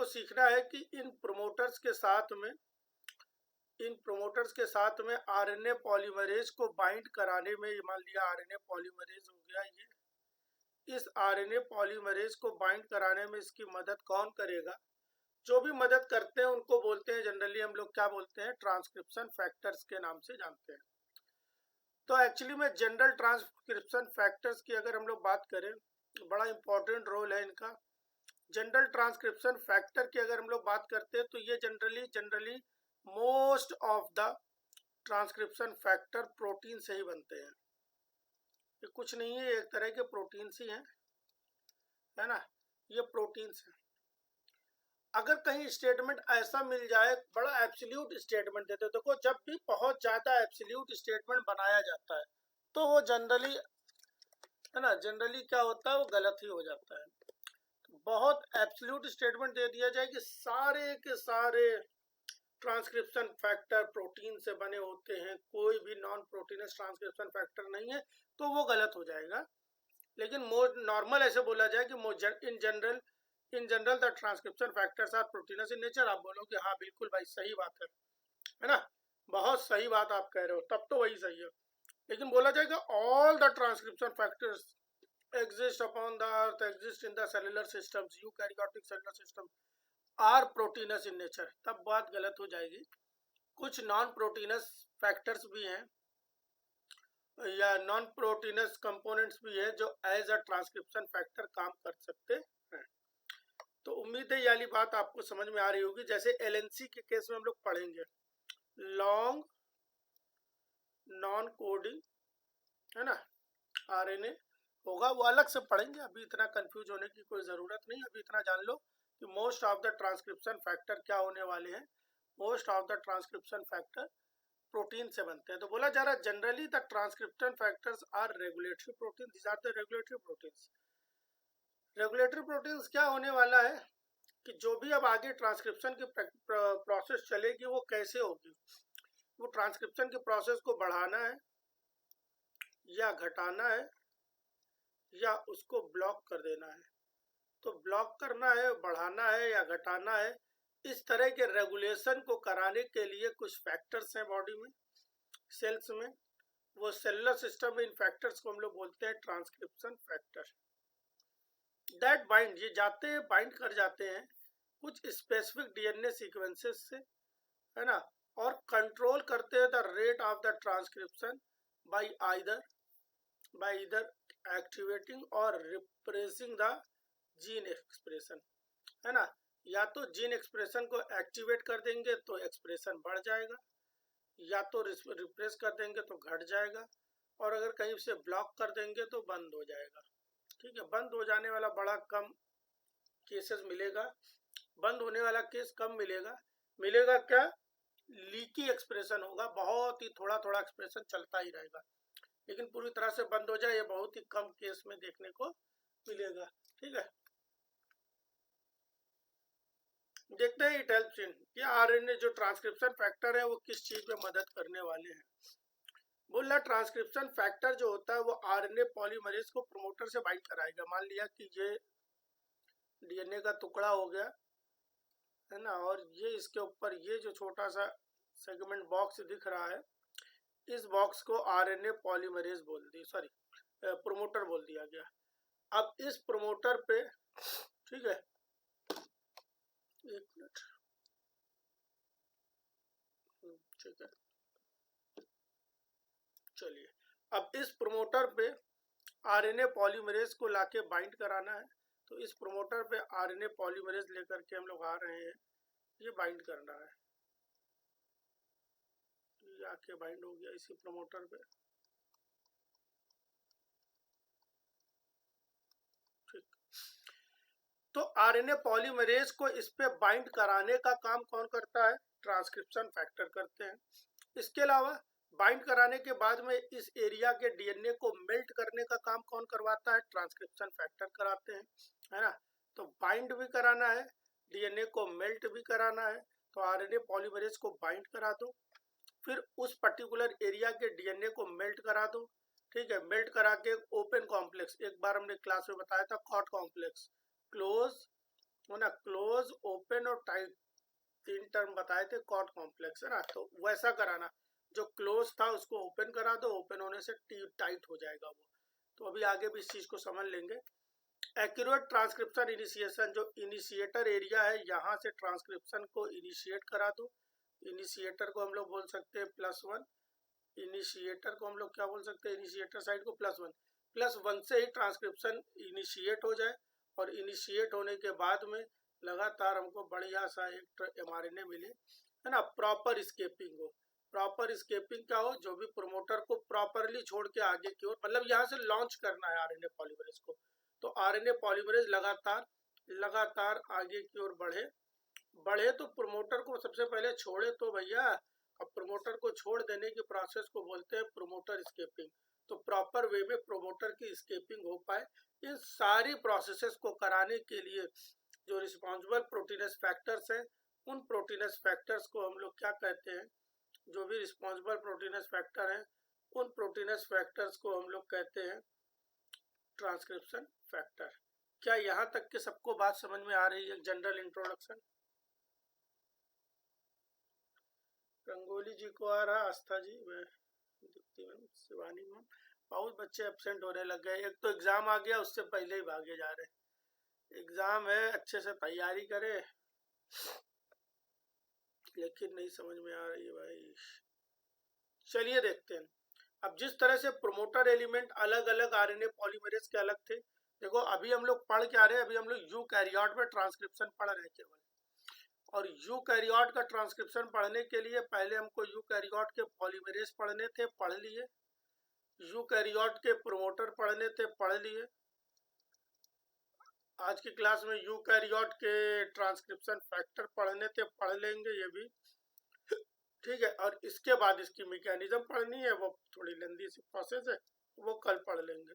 आपको सीखना है कि इन प्रोमोटर्स के साथ में आरएनए पॉलीमरेज को बाइंड कराने में, मान लिया आरएनए पॉलीमरेज हो गया ये, इस आरएनए पॉलीमरेज को बाइंड कराने में इसकी मदद कौन करेगा? जो भी मदद करते हैं उनको बोलते हैं, जनरली हम लोग क्या बोलते हैं, ट्रांसक्रिप्शन फैक्टर्स के नाम से जानते हैं। तो एक्चुअली में जनरल ट्रांसक्रिप्शन फैक्टर्स की अगर हम लोग बात करें, बड़ा इंपॉर्टेंट रोल है इनका। जनरल ट्रांसक्रिप्शन फैक्टर की अगर हम लोग बात करते हैं तो ये generally most of the transcription factor protein से ही बनते हैं। ये कुछ नहीं है, एक तरह के प्रोटीन्स ही हैं, है ना, ये प्रोटीन्स हैं। अगर कहीं स्टेटमेंट ऐसा मिल जाए, बड़ा एब्सोल्यूट स्टेटमेंट देते, देखो जब भी बहुत ज्यादा एब्सोल्यूट स्टेटमेंट बनाया जाता है तो वो जनरली, है ना, जनरली क्या होता है, वो गलत ही हो जाता है। बहुत एब्सोल्यूट स्टेटमेंट दे दिया जाए कि सारे के सारे ट्रांसक्रिप्शन फैक्टर प्रोटीन से बने होते हैं, कोई भी नॉन प्रोटीनस ट्रांसक्रिप्शन फैक्टर नहीं है, तो वो गलत हो जाएगा। लेकिन मोर नॉर्मल ऐसे बोला जाए कि in general the transcription factors are proteins in nature, आप बोलो कि हाँ बिल्कुल भाई सही बात है ना, बहुत सही बात आप कह रहे हो, तब तो वही सही है। लेकिन बोला जाएगा all the transcription factors exist upon the earth, exist in the cellular systems, eukaryotic cellular system are proteinous in nature, तब बात गलत हो जाएगी। कुछ नॉन प्रोटीनस फैक्टर्स भी हैं या नॉन प्रोटीनस कंपोनेंट्स भी है जो एज अ ट्रांसक्रिप्शन फैक्टर काम कर सकते हैं। तो उम्मीद है ये वाली बात आपको समझ में आ रही होगी। जैसे एलएनसी के केस में हम लोग पढ़ेंगे लॉन्ग नॉन कोडिंग, है ना, आरएनए होगा, वो अलग से पढ़ेंगे, अभी इतना कंफ्यूज होने की कोई ज़रूरत नहीं। अभी इतना जान लो कि most of the transcription factor क्या होने वाले हैं। Most of the transcription factor protein से बनते हैं। तो बोला जा रहा है generally the transcription factors are regulatory protein, this are the regulatory proteins. Regulatory proteins क्या होने वाला है कि जो भी अब आगे ट्रांसक्रिप्शन की प्रोसेस चलेगी वो कैसे होगी, वो ट्रांसक्रिप्शन की प्रोसेस को बढ़ाना है या घटाना है या उसको ब्लॉक कर देना है। तो ब्लॉक करना है, बढ़ाना है या घटाना है, इस तरह के रेगुलेशन को कराने के लिए कुछ फैक्टर्स हैं बॉडी में, सेल्स में। वो सेलुलर सिस्टम में इन फैक्टर्स को हम लोग बोलते हैं ट्रांसक्रिप्शन फैक्टर। दैट बाइंड, ये जाते हैं, बाइंड कर जाते हैं कुछ स्पेसिफिक डीएनए सीक्वेंसेस से, है ना, और कंट्रोल करते हैं the rate of the transcription by either activating और रिप्रेसिंग द जीन एक्सप्रेशन, है ना। या तो जीन एक्सप्रेशन को एक्टिवेट कर देंगे तो एक्सप्रेशन बढ़ जाएगा, या तो रिप्रेस कर देंगे तो घट जाएगा, और अगर कहीं से ब्लॉक कर देंगे तो बंद हो जाएगा। ठीक है, बंद हो जाने वाला बड़ा कम केसेस मिलेगा, बंद होने वाला केस कम मिलेगा क्या, लीकी एक्सप्रेशन होगा, बहुत ही थोड़ा थोड़ा एक्सप्रेशन चलता ही रहेगा, लेकिन पूरी तरह से बंद हो जाए ये बहुत ही कम केस में देखने को मिलेगा। ठीक है, देखते हैं इट हेल्प्स इन, ये आरएनए जो ट्रांसक्रिप्शन फैक्टर है वो किस चीज में मदद करने वाले हैं। बोल रहा ट्रांसक्रिप्शन फैक्टर जो होता है वो आरएनए पॉलीमरेज को प्रोमोटर से बाइंड कराएगा। मान लिया कि ये डीएनए का टुकड़ा हो गया, है ना, और ये इसके ऊपर ये जो छोटा सा सेगमेंट बॉक्स दिख रहा है, इस बॉक्स को आरएनए पॉलीमरेज प्रोमोटर बोल दिया गया। अब इस प्रोमोटर पे, ठीक है, एक मिनट, ठीक है, चलिए, अब इस प्रोमोटर पे आरएनए पॉलीमरेज को लाके बाइंड कराना है। तो इस प्रोमोटर पे आरएनए पॉलीमरेज लेकर के हम लोग आ रहे हैं, ये बाइंड करना है, ये आके बाइंड हो गया इसी प्रोमोटर पे। ठीक, तो आरएनए पॉलीमरेज को इस पे बाइंड कराने का काम कौन करता है, ट्रांसक्रिप्शन फैक्टर करते हैं। इसके अलावा बाइंड कराने के बाद में इस एरिया के डीएनए को मेल्ट करने का काम कौन करवाता है, ट्रांसक्रिप्शन फैक्टर कराते हैं, है ना। तो बाइंड भी कराना है, डीएनए को मेल्ट भी कराना है, तो आरएनए पॉलीमरेज को बाइंड करा दो, फिर उस पर्टिकुलर एरिया के डीएनए को मेल्ट करा दो। ठीक है, मेल्ट करा के ओपन कॉम्प्लेक्स, एक बार हमने क्लास में बताया था कॉट कॉम्प्लेक्स, क्लोज, है ना, क्लोज ओपन ओपन और टाइट, 3 टर्म बताए थे कॉट कॉम्प्लेक्स, है ना। तो वैसा कराना, जो क्लोज था उसको ओपन करा दो, ओपन होने से टाइट हो जाएगा वो। तो अभी आगे भी इस चीज को समझ लेंगे। एक्यूरेट ट्रांसक्रिप्शन इनिशिएशन, जो इनिशिएटर एरिया है यहाँ से ट्रांसक्रिप्शन को इनिशिएट करा दो। इनिशिएटर को हम लोग बोल सकते हैं +1, इनिशिएटर को हम लोग क्या बोल सकते हैं, इनिशिएटर साइड को +1 से ही ट्रांसक्रिप्शन इनिशिएट हो जाए, और इनिशिएट होने के बाद में लगातार हमको बढ़िया सा एक mRNA मिले, है ना। प्रॉपर स्केपिंग हो, प्रॉपर स्केपिंग क्या हो, जो भी प्रोमोटर को प्रॉपरली छोड़ के आगे की ओर, मतलब यहाँ से लॉन्च करना है आरएनए पॉलीमरेज को। तो आरएनए पॉलीमरेज लगातार आगे की ओर बढ़े तो प्रोमोटर को सबसे पहले छोड़े तो भैया, अब प्रोमोटर को छोड़ देने की प्रोसेस को बोलते हैं प्रोमोटर स्केपिंग। तो प्रॉपर वे में प्रोमोटर की स्केपिंग हो पाए, इन सारी प्रोसेसेस को कराने के लिए जो रिस्पॉन्सिबल प्रोटीनस फैक्टर्स हैं, उन प्रोटीनस फैक्टर्स को हम लोग क्या कहते हैं, जो भी रिस्पॉन्सिबल प्रोटीनस फैक्टर हैं, उन प्रोटीनस फैक्टर्स को हम लोग कहते हैं ट्रांसक्रिप्शन फैक्टर। क्या यहाँ तक के सबको बात समझ में आ रही है? General introduction. रंगोली जी को आ रहा, आस्था जी, दीप्ति मैम, शिवानी मैम, बहुत बच्चे एब्सेंट होने लग गए। एक तो एग्जाम आ गया, उससे पहले ही भागे जा रहे। एग्जाम है, अच्छे से तैयारी करे, लेकिन नहीं समझ में आ रही है भाई। चलिए देखते हैं। अब जिस तरह से प्रोमोटर एलिमेंट अलग अलग आरएनए पॉलीमरेज के अलग थे, देखो अभी हम लोग पढ़ के आ रहे हैं, अभी हम लोग यूकैरियोट में ट्रांसक्रिप्शन पढ़ रहे हैं केवल। और यूकैरियोट का ट्रांसक्रिप्शन पढ़ने के लिए पहले हमको यूकैरियोट के पॉलीमरेज पढ़ने थे, पढ़ लिए। यूकैरियोट के प्रोमोटर पढ़ने थे, पढ़ लिए। आज की क्लास में यूकैरियोट के ट्रांसक्रिप्शन फैक्टर पढ़ने थे, पढ़ लेंगे ये भी, ठीक है। और इसके बाद इसकी मैकेनिज्म पढ़नी है, वो थोड़ी लंबी सी प्रोसेस है, वो कल पढ़ लेंगे,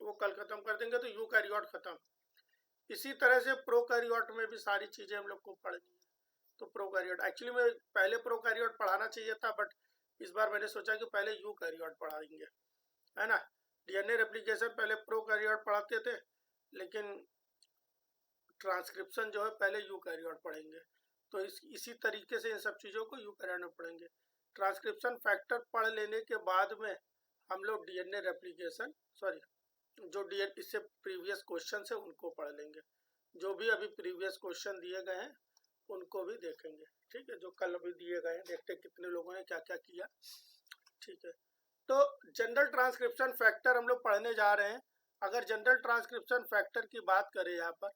वो कल खत्म कर देंगे तो यूकैरियोट खत्म। इसी तरह से प्रोकैरियोट में भी सारी चीजें हम लोग को पढ़नी है। तो प्रोकैरियोट एक्चुअली में पहले प्रोकैरियोट पढ़ाना चाहिए था, बट इस बार मैंने सोचा कि पहले यूकैरियोट पढ़ाएंगे, है ना। डीएनए रेप्लिकेशन पहले प्रोकैरियोट पढ़ाते थे, लेकिन ट्रांसक्रिप्शन जो है पहले यूकैरियोट पढ़ेंगे। तो इसी तरीके से इन सब चीज़ों को यूकैरियोट में पढ़ेंगे। ट्रांसक्रिप्शन फैक्टर पढ़ लेने के बाद में हम लोग डीएनए रेप्लिकेशन, सॉरी, जो डीएनए इससे प्रीवियस क्वेश्चन है उनको पढ़ लेंगे। जो भी अभी प्रीवियस क्वेश्चन दिए गए हैं उनको भी देखेंगे, ठीक है। जो कल अभी दिए गए हैं, देखते हैं कितने लोगों ने क्या क्या किया, ठीक है। तो जनरल ट्रांसक्रिप्शन फैक्टर हम लोग पढ़ने जा रहे हैं। अगर जनरल ट्रांसक्रिप्शन फैक्टर की बात करें यहाँ पर,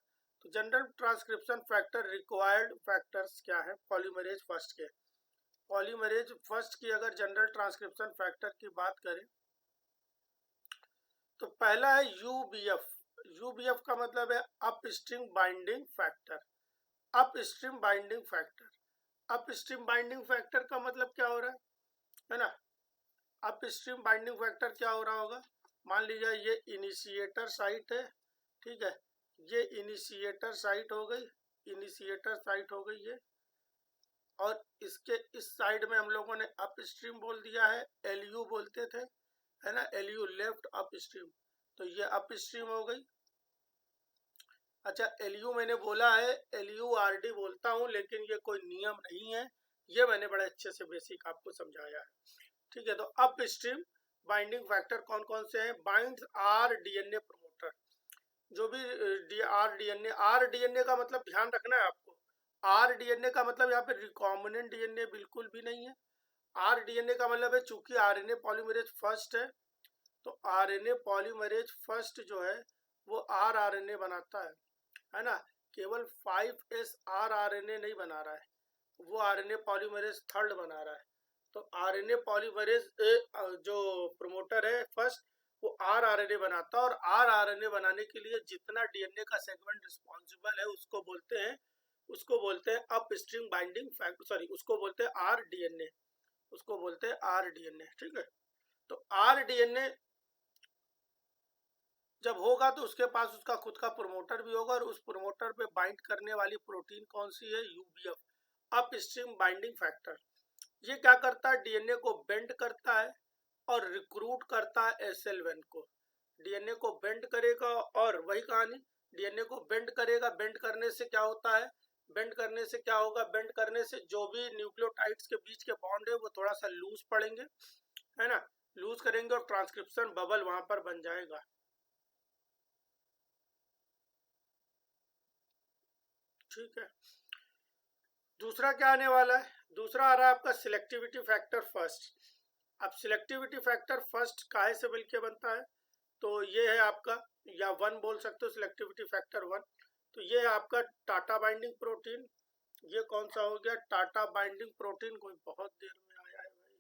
तो general transcription factor required factors क्या है पॉलीमरेज फर्स्ट के। पॉलीमरेज फर्स्ट की अगर जनरल ट्रांसक्रिप्शन फैक्टर की बात करें तो पहला है यूबीएफ। यूबीएफ का मतलब है upstream binding factor. Upstream binding factor, upstream binding factor का मतलब क्या हो रहा है ना। अपस्ट्रीम बाइंडिंग फैक्टर क्या हो रहा होगा, मान लीजिए ये इनिशिएटर साइट है, ठीक है। ये इनिशिएटर साइट हो गई, इनिशिएटर साइट हो गई ये, और इसके इस साइड में हम लोगों ने अपस्ट्रीम बोल दिया है, एलयू बोलते थे, है ना, एलयू लेफ्ट अपस्ट्रीम। तो ये अपस्ट्रीम हो गई। अच्छा, एलयू मैंने बोला है, एलयू आरडी बोलता हूँ, लेकिन ये कोई नियम नहीं है, ये मैंने बड़े अच्छे से बेसिक आपको समझाया है, ठीक है। तो अपस्ट्रीम बाइंडिंग फैक्टर कौन कौन से हैं, बाइंड्स आर डीएनए प्रोमोटर। जो भी आर डीएनए का मतलब ध्यान रखना है आपको, आर डीएनए का मतलब यहाँ पे रिकॉम्बिनेंट डीएनए बिल्कुल भी नहीं है। आर डीएनए का मतलब है, चूंकि आरएनए पॉलीमरेज फर्स्ट है, तो आरएनए पॉलीमरेज फर्स्ट जो है वो आरएनए बनाता है ना। केवल 5S आरएनए नहीं बना रहा है, वो आरएनए पॉलीमरेज थर्ड बना रहा है। तो आरएनए पॉलीमरेज जो प्रोमोटर है फर्स्ट, वो आरएनए बनाता है, और आरएनए बनाने के लिए जितना डीएनए का सेगमेंट रिस्पॉन्सिबल है उसको बोलते हैं अपस्ट्रीम बाइंडिंग फैक्टर, सॉरी, उसको बोलते हैं आरडीएनए, उसको बोलते हैं आरडीएनए, ठीक है। तो आरडीएनए जब होगा तो उसके पास उसका खुद का प्रोमोटर भी होगा, और उस प्रोमोटर पे बाइंड करने वाली प्रोटीन कौन सी है, यूबीएफ, अपस्ट्रीम बाइंडिंग फैक्टर। ये क्या करता है, डीएनए को बेंड करता है और रिक्रूट करता है SL1 को। डीएनए को बेंड करेगा, और वही कहानी, डीएनए को बेंड करेगा, बेंड करने से क्या होता है, बेंड करने से क्या होगा, बेंड करने से जो भी न्यूक्लियोटाइड्स के बीच के बॉन्ड है वो थोड़ा सा लूज पड़ेंगे, है ना, लूज करेंगे और ट्रांसक्रिप्शन बबल वहां पर बन जाएगा। ठीक है, दूसरा क्या आने वाला है, दूसरा आ रहा है आपका सिलेक्टिविटी फैक्टर फर्स्ट। अब सिलेक्टिविटी फैक्टर फर्स्ट काहे से मिलके बनता है, तो ये है आपका, या वन बोल सकते हो, सिलेक्टिविटी फैक्टर वन। तो ये है आपका टाटा बाइंडिंग प्रोटीन। ये कौन सा हो गया, टाटा बाइंडिंग प्रोटीन, कोई बहुत देर में आया है भाई।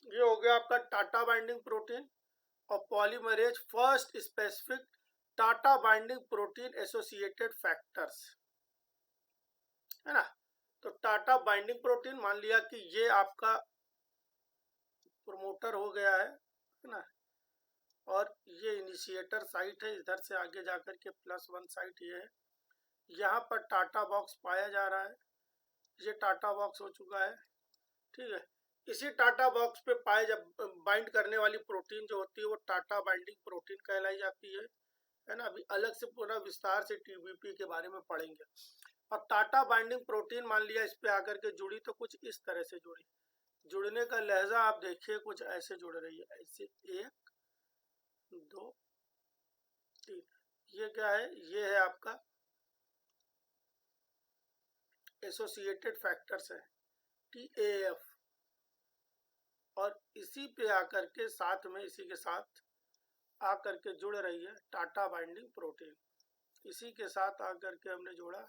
ये हो गया आपका टाटा बाइंडिंग प्रोटीन और polymerase first specific Tata binding protein associated factors, है ना। तो टाटा बाइंडिंग प्रोटीन मान लिया कि ये आपका प्रोमोटर हो गया है ना, और ये इनिशिएटर साइट है, इधर से आगे जाकर के +1 साइट ये है, यहाँ पर टाटा बॉक्स पाया जा रहा है, ये टाटा बॉक्स हो चुका है। ठीक है, इसी टाटा बॉक्स पे पाए जब बाइंड करने वाली प्रोटीन जो होती है वो टाटा बाइंडिंग प्रोटीन कहलाई जाती है ना। अभी अलग से पूरा विस्तार से टीबीपी के बारे में पढ़ेंगे। और टाटा बाइंडिंग प्रोटीन मान लिया इस पे आकर के जुड़ी तो कुछ इस तरह से जुड़ी, जुड़ने का लहजा आप देखिए कुछ ऐसे जुड़ रही है, ऐसे 1 2 3। ये क्या है, ये है आपका एसोसिएटेड फैक्टर्स है, TAF। और इसी पे आकर के साथ में, इसी के साथ आकर के जुड़ रही है टाटा बाइंडिंग प्रोटीन। इसी के साथ आकर के हमने जोड़ा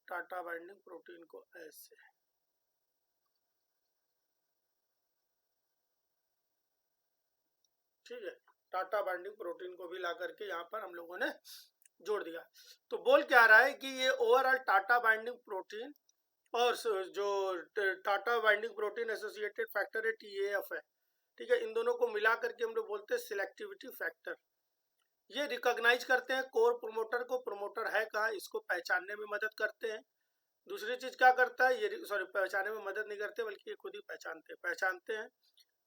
टाटा बाइंडिंग प्रोटीन को ऐसे। ठीक है, टाटा बाइंडिंग प्रोटीन को भी ला करके यहाँ पर हम लोगों ने जोड़ दिया। तो बोल क्या रहा है कि ये ओवरऑल टाटा बाइंडिंग प्रोटीन और जो Tata binding protein associated factor है TAF है, ठीक है, इन दोनों को मिला करके हम लोग बोलते हैं सिलेक्टिविटी फैक्टर। ये रिकॉग्नाइज करते हैं कोर प्रोमोटर को, प्रोमोटर है कहाँ, इसको पहचानने में मदद करते हैं। दूसरी चीज क्या करता है, ये सॉरी पहचानने में मदद नहीं करते बल्कि ये खुद ही पहचानते हैं।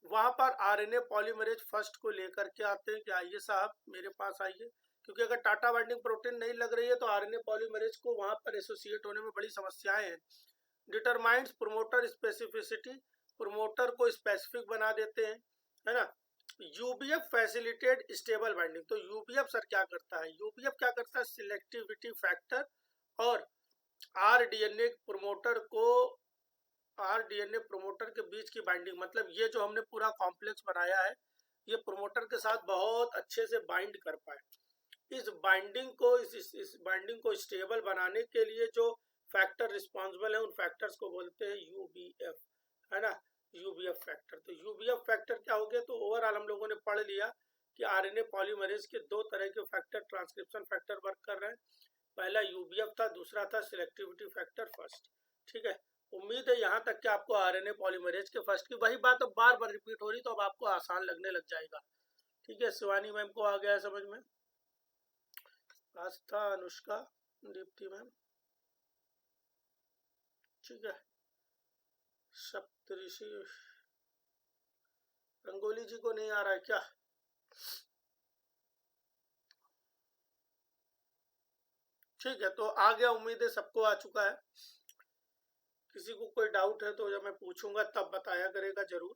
वहां पर आरएनए पॉलीमरेज फर्स्ट को लेकर के आते हैं कि आइए साहब मेरे पास आइए, क्योंकि अगर टाटा बाइंडिंग प्रोटीन नहीं लग रही है तो आरएनए पॉलीमरेज को वहां पर एसोसिएट होने में बड़ी समस्याएं हैं। डिटरमाइंस प्रोमोटर स्पेसिफिसिटी, प्रोमोटर को स्पेसिफिक बना देते हैं, है ना। यूबीएफ फैसिलिटेट स्टेबल बाइंडिंग, तो यूबीएफ सर क्या करता है, यूबीएफ क्या करता है, सिलेक्टिविटी फैक्टर और आरडीएनए प्रोमोटर को, आरडीएनए प्रोमोटर के बीच की बाइंडिंग, मतलब ये जो हमने पूरा कॉम्प्लेक्स बनाया है ये प्रोमोटर के साथ बहुत अच्छे से बाइंड कर पाए। इस बाइंडिंग को, इस बाइंडिंग को स्टेबल बनाने के लिए जो फैक्टर रिस्पॉन्सिबल है उन फैक्टर्स को बोलते हैं यूबीएफ, है ना, यूबीएफ फैक्टर। तो यूबीएफ फैक्टर क्या हो गया, तो ओवरऑल हम लोगों ने पढ़ लिया कि आरएनए पॉलीमरेज के 2 तरह के फैक्टर, ट्रांसक्रिप्शन फैक्टर वर्क कर रहे हैं। पहला यूबीएफ था, दूसरा था सिलेक्टिविटी फैक्टर फर्स्ट। ठीक है, उम्मीद है यहाँ तक कि आपको आरएनए पॉलीमरेज के फर्स्ट की वही बात अब बार बार रिपीट हो रही तो अब आपको आसान लगने लग जाएगा। ठीक है, शिवानी मैम को आ गया है समझ में, आस्था, अनुष्का, दीप्ति मैम, ठीक है, सप्तऋषि, रंगोली जी को नहीं आ रहा है क्या, ठीक है, तो आ गया, उम्मीद है सबको आ चुका है। किसी को कोई डाउट है तो जब मैं पूछूंगा तब बताया करेगा जरूर,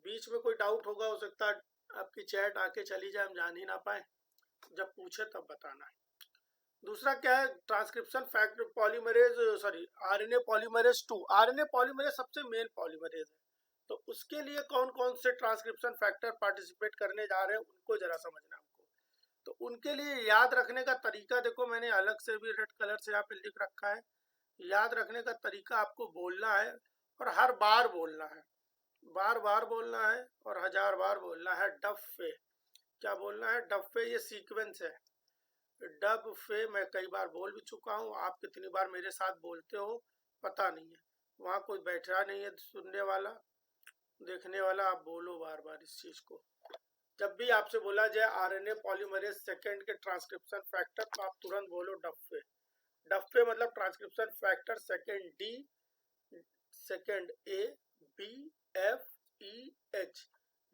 बीच में कोई डाउट होगा, हो सकता है आपकी चैट आके चली जाए, हम जान ही ना पाए, जब पूछे तब बताना। दूसरा क्या है, transcription factor polymerase, sorry RNA polymerase 2। RNA polymerase सबसे मेन पॉलीमरेज है, तो उसके लिए कौन कौन से ट्रांसक्रिप्शन फैक्टर पार्टिसिपेट करने जा रहे हैं उनको जरा समझना हमको। तो उनके लिए याद रखने का तरीका देखो, मैंने अलग से भी रेड कलर से यहाँ पे लिख रखा है। याद रखने का तरीका आपको बोलना है और हर बार बोलना है, बार बार बोलना है और 1000 बार बोलना है। डफे, क्या बोलना है, डफे, ये सीक्वेंस है। डब फे मैं कई बार बोल भी चुका हूँ, आप कितनी बार मेरे साथ बोलते हो पता नहीं है, वहाँ कोई बैठा नहीं है सुनने वाला देखने वाला, आप बोलो बार बार इस चीज को। जब भी आपसे बोला जाए आरएनए पॉलीमरेज सेकेंड के ट्रांसक्रिप्शन फैक्टर, तो आप तुरंत बोलो डफे। डफे मतलब transcription factor second D, second A, B, F, E, H,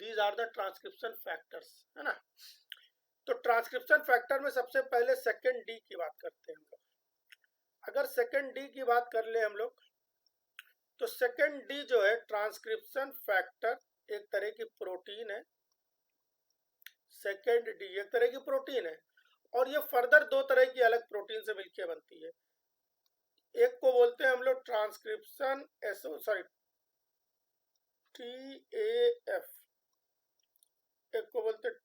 these are the transcription factors, है ना। तो ट्रांसक्रिप्शन फैक्टर में सबसे पहले सेकेंड डी की बात करते हैं हम लोग। अगर सेकेंड डी की बात कर ले हम लोग, तो सेकेंड डी जो है ट्रांसक्रिप्शन फैक्टर, एक तरह की प्रोटीन है। सेकेंड डी एक तरह की प्रोटीन है, और ये फर्दर दो तरह की अलग प्रोटीन से मिलकर बनती है। एक को बोलते हैं हम लोग ट्रांसक्रिप्शन TAF, एक को बोलते हैं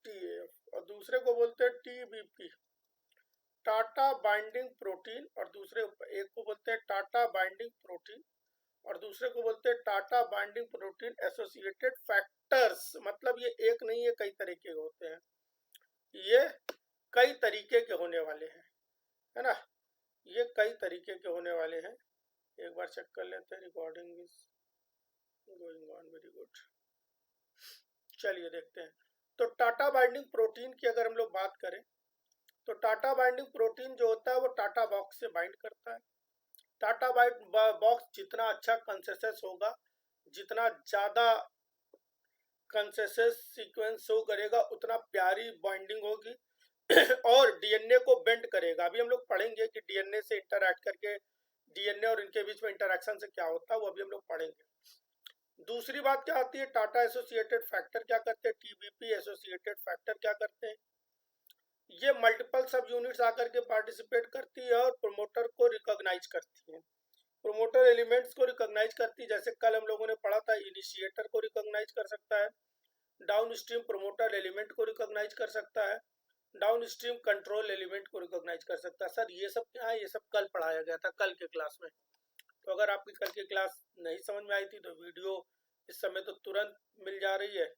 TAF, और दूसरे को बोलते हैं TBP, टाटा बाइंडिंग प्रोटीन, और दूसरे एक को बोलते हैं टाटा बाइंडिंग प्रोटीन, और दूसरे को बोलते हैं Tata binding protein associated factors. मतलब ये एक नहीं है, कई तरीके के होते हैं, ये कई तरीके के होने वाले हैं, है ना। ये कई तरीके के होने वाले हैं। एक बार चेक कर लेते हैं, recording is going on, very good. चलिए देखते हैं। तो टाटा बाइंडिंग प्रोटीन की अगर हम लोग बात करें, तो टाटा बाइंडिंग प्रोटीन जो होता है वो टाटा बॉक्स से बाइंड करता है। टाटा बॉक्स जितना अच्छा कंसेंसस होगा, जितना ज्यादा कंसेंसस सीक्वेंस शो करेगा, उतना प्यारी बाइंडिंग होगी और डीएनए को बेंड करेगा। अभी हम लोग पढ़ेंगे कि डीएनए से इंटरैक्ट करके डीएनए और इनके बीच में इंटरैक्शन से क्या होता है, वो अभी हम लोग पढ़ेंगे। दूसरी बात क्या आती है, टाटा एसोसिएटेड फैक्टर क्या करते हैं, टीबीपी एसोसिएटेड फैक्टर क्या करते हैं। ये मल्टीपल सब यूनिट्स आकर के पार्टिसिपेट करती है और प्रोमोटर को रिकॉग्नाइज करती है। प्रोमोटर एलिमेंट्स को रिकॉग्नाइज करती है, जैसे कल हम लोगों ने पढ़ा था, इनिशिएटर को रिकॉग्नाइज कर सकता है, डाउन स्ट्रीम प्रोमोटर एलिमेंट को रिकॉग्नाइज कर सकता है, डाउन स्ट्रीम कंट्रोल एलिमेंट को रिकॉग्नाइज कर सकता है। सर ये सब क्या है, ये सब कल पढ़ाया गया था, कल के क्लास में। तो अगर आपकी कल की क्लास नहीं समझ में आई थी, तो वीडियो इस समय तो तुरंत मिल जा रही है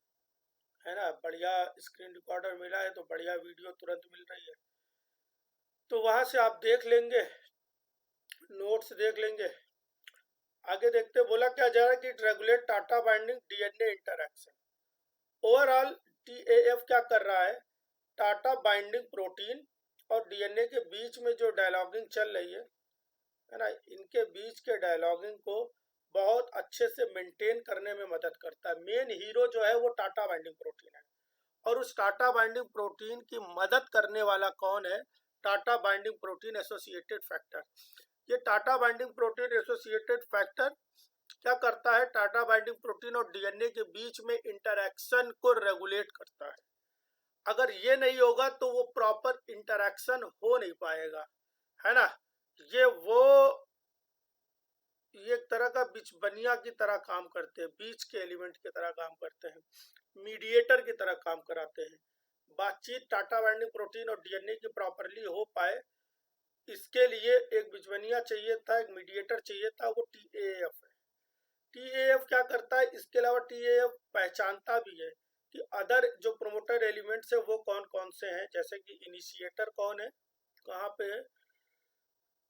ना। बढ़िया स्क्रीन रिकॉर्डर मिला है तो बढ़िया वीडियो तुरंत मिल रही है, तो वहां से आप देख लेंगे, नोट्स देख लेंगे। आगे देखते, बोला क्या जा रहा है कि regulate TATA binding DNA interaction. Overall TAF क्या कर रहा है, टाटा बाइंडिंग प्रोटीन और डीएनए के बीच में जो डायलॉगिंग चल रही है ना, इनके बीच के डायलॉगिंग को बहुत अच्छे से मेंटेन करने में मदद करता है। मेन हीरो जो है वो टाटा बाइंडिंग प्रोटीन है, और उस टाटा बाइंडिंग प्रोटीन की मदद करने वाला कौन है, TATA binding protein associated factor. ये TATA binding protein associated factor क्या करता है, टाटा बाइंडिंग प्रोटीन और डीएनए के बीच में इंटरैक्शन को रेगुलेट करता है। अगर ये नहीं होगा तो वो प्रॉपर इंटरैक्शन हो नहीं पाएगा, है ना। ये एक तरह का बिचबनिया की तरह काम करते हैं, बीच के एलिमेंट की तरह काम करते हैं, मीडिएटर की तरह काम कराते हैं। बातचीत टाटा बाइंडिंग प्रोटीन और डीएनए की प्रॉपरली हो पाए, इसके लिए एक बिचबनिया चाहिए था, एक मीडिएटर चाहिए था, वो TAF है। TAF क्या करता है, इसके अलावा TAF पहचानता भी है कि अदर जो प्रोमोटर एलिमेंट्स है वो कौन कौन से हैं, जैसे कि इनिशिएटर कौन है, कहाँ पे है,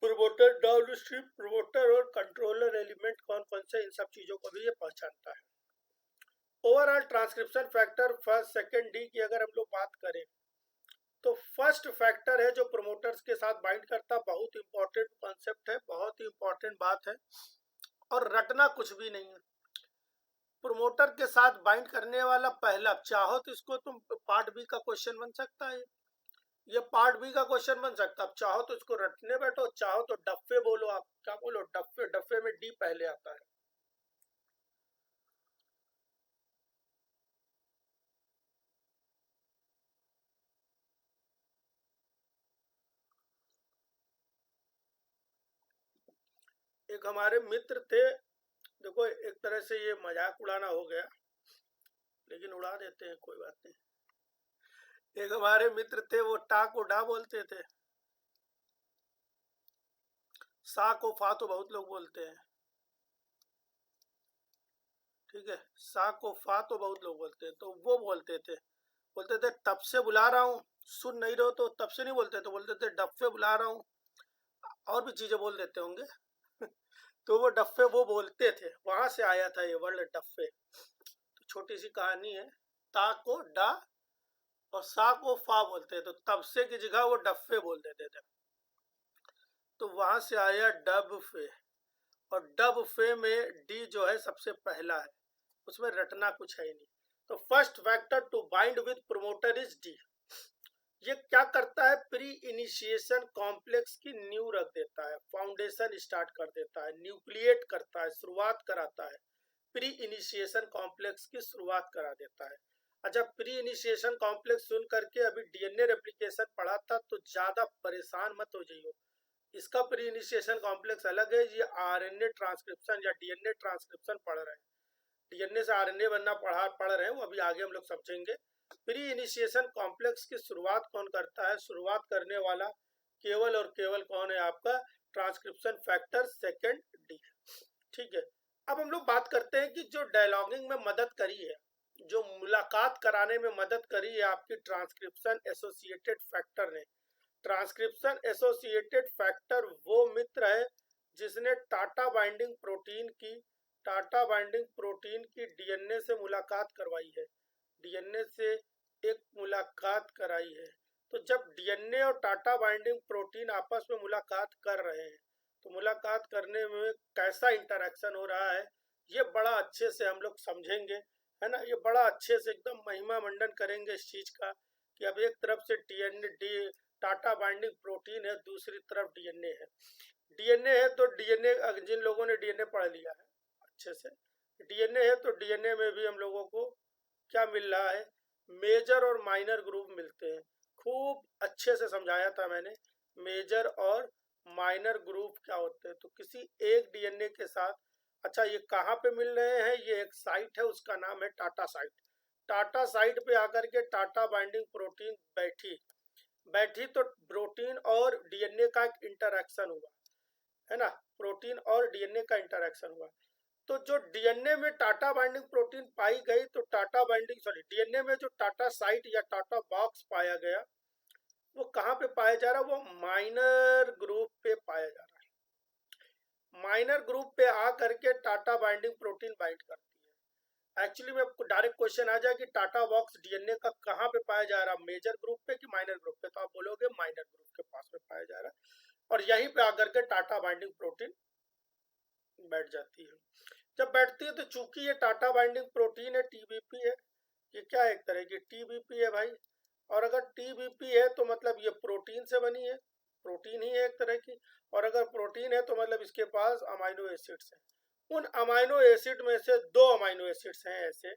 प्रोमोटर, डाउनस्ट्रीम प्रोमोटर और कंट्रोलर एलिमेंट कौन कौन से, इन सब चीजों को भी ये पहचानता है। Overall transcription factor first second D की अगर हम लोग बात करें, तो फर्स्ट फैक्टर है जो प्रोमोटर्स के साथ बाइंड करता, बहुत इंपॉर्टेंट कॉन्सेप्ट है, बहुत ही इंपॉर्टेंट बात है, और रटना कुछ भी नहीं है। प्रोमोटर के साथ बाइंड करने वाला पहला, चाहो तो इसको तुम पार्ट बी का क्वेश्चन बन सकता है, ये पार्ट बी का क्वेश्चन बन सकता है। आप चाहो तो इसको रटने बैठो, चाहो तो डफे बोलो, आप क्या बोलो, डफे, डफे में डी पहले आता है। एक हमारे मित्र थे, देखो एक तरह से ये मजाक उड़ाना हो गया, लेकिन उड़ा देते हैं, कोई बात नहीं। एक हमारे मित्र थे, वो टा को डा बोलते थे, सा को फा तो बहुत लोग बोलते हैं, ठीक है, सा को फा तो बहुत लोग बोलते हैं। तो वो बोलते थे तब से बुला रहा हूँ, सुन नहीं रहो, तो तब से नहीं बोलते, तो बोलते थे डफ्फे बुला रहा हूँ, और भी चीजें बोल देते होंगे तो वो डफ्फे वो बोलते थे, वहां से आया था ये वर्ड डफ्फे। तो छोटी सी कहानी है, ता को डा और सा को फा बोलते हैं, तो तब से की जगह वो डफ्फे बोल देते थे। तो वहां से आया डब फे, और डब फे में डी जो है सबसे पहला है, उसमें रटना कुछ है ही नहीं। तो first factor to bind with promoter is D. ये क्या करता है, प्री इनिशिएशन कॉम्प्लेक्स की नींव रख देता है, फाउंडेशन स्टार्ट कर देता है, न्यूक्लिएट करता है, शुरुआत कराता है, प्री इनिशिएशन कॉम्प्लेक्स की शुरुआत करा देता है। अच्छा, प्री इनिशिएशन कॉम्प्लेक्स सुन करके अभी डीएनए रेप्लिकेशन पढ़ा था तो ज्यादा परेशान मत हो जाइए। इसका प्री इनिशिएशन कॉम्प्लेक्स अलग है, ये आरएनए ट्रांसक्रिप्शन या डीएनए ट्रांसक्रिप्शन पढ़ रहे हैं, डीएनए से आरएनए बनना पढ़ रहे हैं, वो अभी आगे हम लोग समझेंगे। प्री इनिशिएशन कॉम्प्लेक्स की शुरुआत कौन करता है, शुरुआत करने वाला केवल और केवल कौन है, आपका ट्रांसक्रिप्शन फैक्टर सेकेंड डी। ठीक है, अब हम लोग बात करते हैं कि जो डायलॉगिंग में मदद करी है, जो मुलाकात कराने में मदद करी है आपकी ट्रांसक्रिप्शन एसोसिएटेड फैक्टर ने। ट्रांसक्रिप्शन एसोसिएटेड फैक्टर वो मित्र है जिसने टाटा बाइंडिंग प्रोटीन की डीएनए से मुलाकात करवाई है, डीएनए से एक मुलाकात कराई है। तो जब डीएनए और टाटा बाइंडिंग प्रोटीन आपस में मुलाकात कर रहे हैं, तो मुलाकात करने में कैसा इंटरेक्शन हो रहा है, ये बड़ा अच्छे से हम लोग समझेंगे, है ना। ये बड़ा अच्छे से एकदम महिमा मंडन करेंगे इस चीज का कि अब एक तरफ से डीएनए टाटा बाइंडिंग प्रोटीन है, दूसरी तरफ डीएनए है। डीएनए है तो डीएनए, जिन लोगों ने डीएनए पढ़ लिया है अच्छे से, डीएनए है तो डीएनए में भी हम लोगों को क्या मिल रहा है, मेजर और माइनर ग्रुप मिलते हैं। खूब अच्छे से समझाया था मैंने मेजर और माइनर ग्रुप क्या होते हैं। तो किसी एक डीएनए के साथ, अच्छा ये कहाँ पे मिल रहे हैं, ये एक साइट है, उसका नाम है टाटा साइट। टाटा साइट पे आकर के टाटा बाइंडिंग प्रोटीन बैठी बैठी तो प्रोटीन और डीएनए का एक इंटरेक्शन हुआ, है ना, प्रोटीन और डीएनए का इंटरेक्शन हुआ। तो जो डीएनए में टाटा बाइंडिंग प्रोटीन पाई गई, तो डीएनए में जो टाटा साइट या टाटा बॉक्स पाया गया, वो कहाँ पे पाया जा रहा है, वो माइनर ग्रुप पे पाया जा रहा है। माइनर ग्रुप पे आ करके टाटा बाइंडिंग प्रोटीन बाइंड करती है। एक्चुअली में डायरेक्ट क्वेश्चन आ जाए कि टाटा बॉक्स डीएनए का कहाँ पे पाया जा रहा है, मेजर ग्रुप पे कि माइनर ग्रुप पे, तो आप बोलोगे माइनर ग्रुप के पास में पाया जा रहा है, और यहीं पे आकर के टाटा बाइंडिंग प्रोटीन बैठ जाती है। जब बैठती है तो चूंकि ये टाटा बाइंडिंग प्रोटीन है, टीबीपी है, ये क्या है, एक तरह की टीबीपी है भाई। और अगर टीबीपी है तो मतलब ये प्रोटीन से बनी है, प्रोटीन ही है एक तरह की। और अगर प्रोटीन है तो मतलब इसके पास अमाइनो एसिड्स हैं। उन अमाइनो एसिड में से दो अमाइनो एसिड्स हैं ऐसे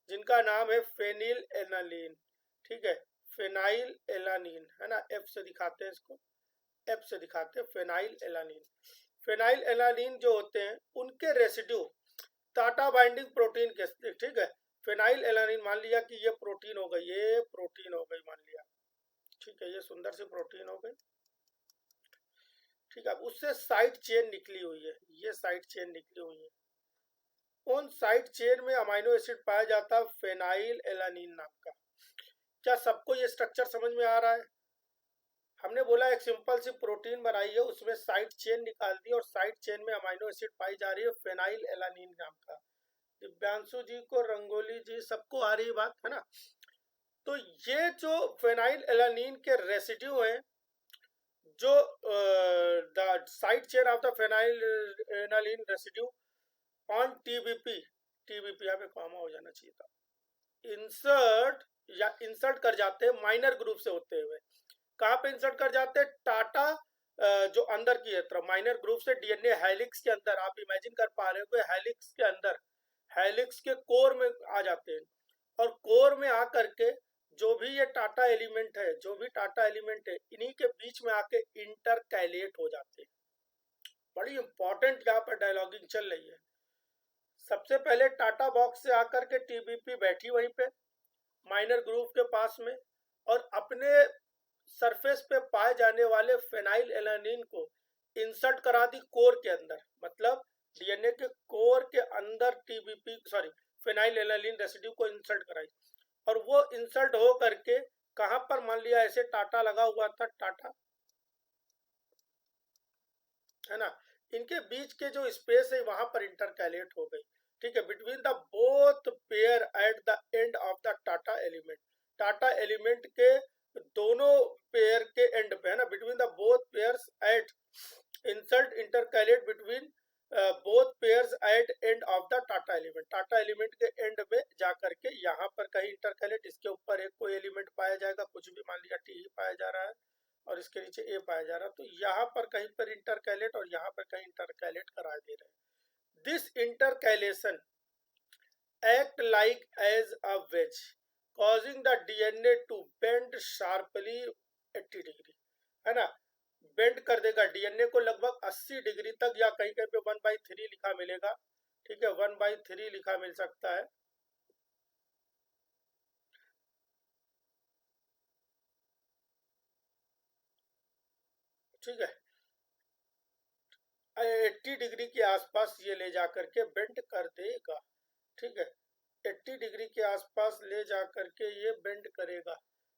जिनका नाम है फेनिल एलानीन। ठीक है, फेनाइल एलानीन, है ना, एफ से दिखाते हैं इसको, एफ से दिखाते हैं फेनाइल एलानीन। फेनाइल एलानीन जो होते हैं उनके रेसिड्यू टाटा बाइंडिंग प्रोटीन के, ठीक है, फेनाइल एलानीन मान लिया कि ये प्रोटीन हो गई, ये प्रोटीन हो गई मान लिया, ठीक है, ये सुंदर सी प्रोटीन हो गई। ठीक है, उससे साइड चेन निकली हुई है, ये साइड चेन निकली हुई है। उन साइड चेन में अमाइनो एसिड पाया जाता है फेनाइल एलानीन नाम का। क्या सबको ये स्ट्रक्चर समझ में आ रहा है? हमने बोला एक सिंपल सी प्रोटीन बनाई है, उसमें साइड चेन निकाल दी और साइड चेन में अमाइनो एसिड पाई जा रही है फेनाइल एलानीन नाम का। दिव्यांशु जी को, रंगोली जी, सबको आ रही बात, है ना। तो ये जो फेनाइल एलानीन के रेसिड्यू हैं, जो the side chain of the phenyl alanine residue on TBP, TBP यहाँ पे कॉमा हो जाना चाहिए था, इंसर्ट या इंसर्ट कर जाते हैं माइनर ग्रुप से होते हुए। कहाँ पे इंसर्ट कर जाते हैं, टाटा जो अंदर की तरफ माइनर ग्रुप से डीएनए हेलिक्स के अंदर, आप इमेजिन कर पा रहे हो कि हेलिक्स के अंदर, हेलिक्स के कोर में आ जाते हैं। और कोर में आकर के जो भी ये टाटा एलिमेंट है, जो भी टाटा एलिमेंट है, इन्हीं के बीच में आके इंटरकैलेट हो जाते हैं। बड़ी इंपॉर्टेंट यहाँ पर डायलॉगिंग चल रही है। सबसे पहले टाटा बॉक्स से आकर के टीबीपी बैठी वहीं पे माइनर ग्रुप के पास में, और अपने सरफेस पे पाए जाने वाले फेनाइल एलानीन को इंसर्ट करा दी कोर के अंदर, मतलब डीएनए के कोर के अंदर फेनाइल एलानीन रेसिड्यू को इंसर्ट कराई। और वो इंसर्ट हो करके कहां पर, मान लिया ऐसे टाटा लगा हुआ था, टाटा, है ना, इनके बीच के जो स्पेस है वहां पर इंटरकैलेट हो गई। ठीक है, between the both pair at the end of the TATA element, TATA element के दोनों पेयर के एंड पे है ना, between the both pairs at, insert intercalate between both pairs at end of the TATA element, TATA element के end में जा करके यहाँ पर कहीं इंटरकैलेट, इसके ऊपर एक कोई एलिमेंट पाया जाएगा, कुछ भी मान लिया टी ही पाया जा रहा है और इसके नीचे ए पाया जा रहा है, तो यहाँ पर कहीं पर इंटरकैलेट और यहाँ पर कहीं इंटरकैलेट करा दे रहे हैं। This intercalation act like as a wedge causing the DNA to bend sharply 80 degree, है ना, बेंड कर देगा डीएनए को लगभग 80 डिग्री तक, या कहीं कहीं पे 1/3 लिखा मिलेगा, ठीक है, 1/3 लिखा मिल सकता है, ठीक है, 80 डिग्री के आसपास ये ले जाकर के बेंड कर देगा, ठीक है, 80 डिग्री के आसपास ले जा करके ये बेंड करेगा,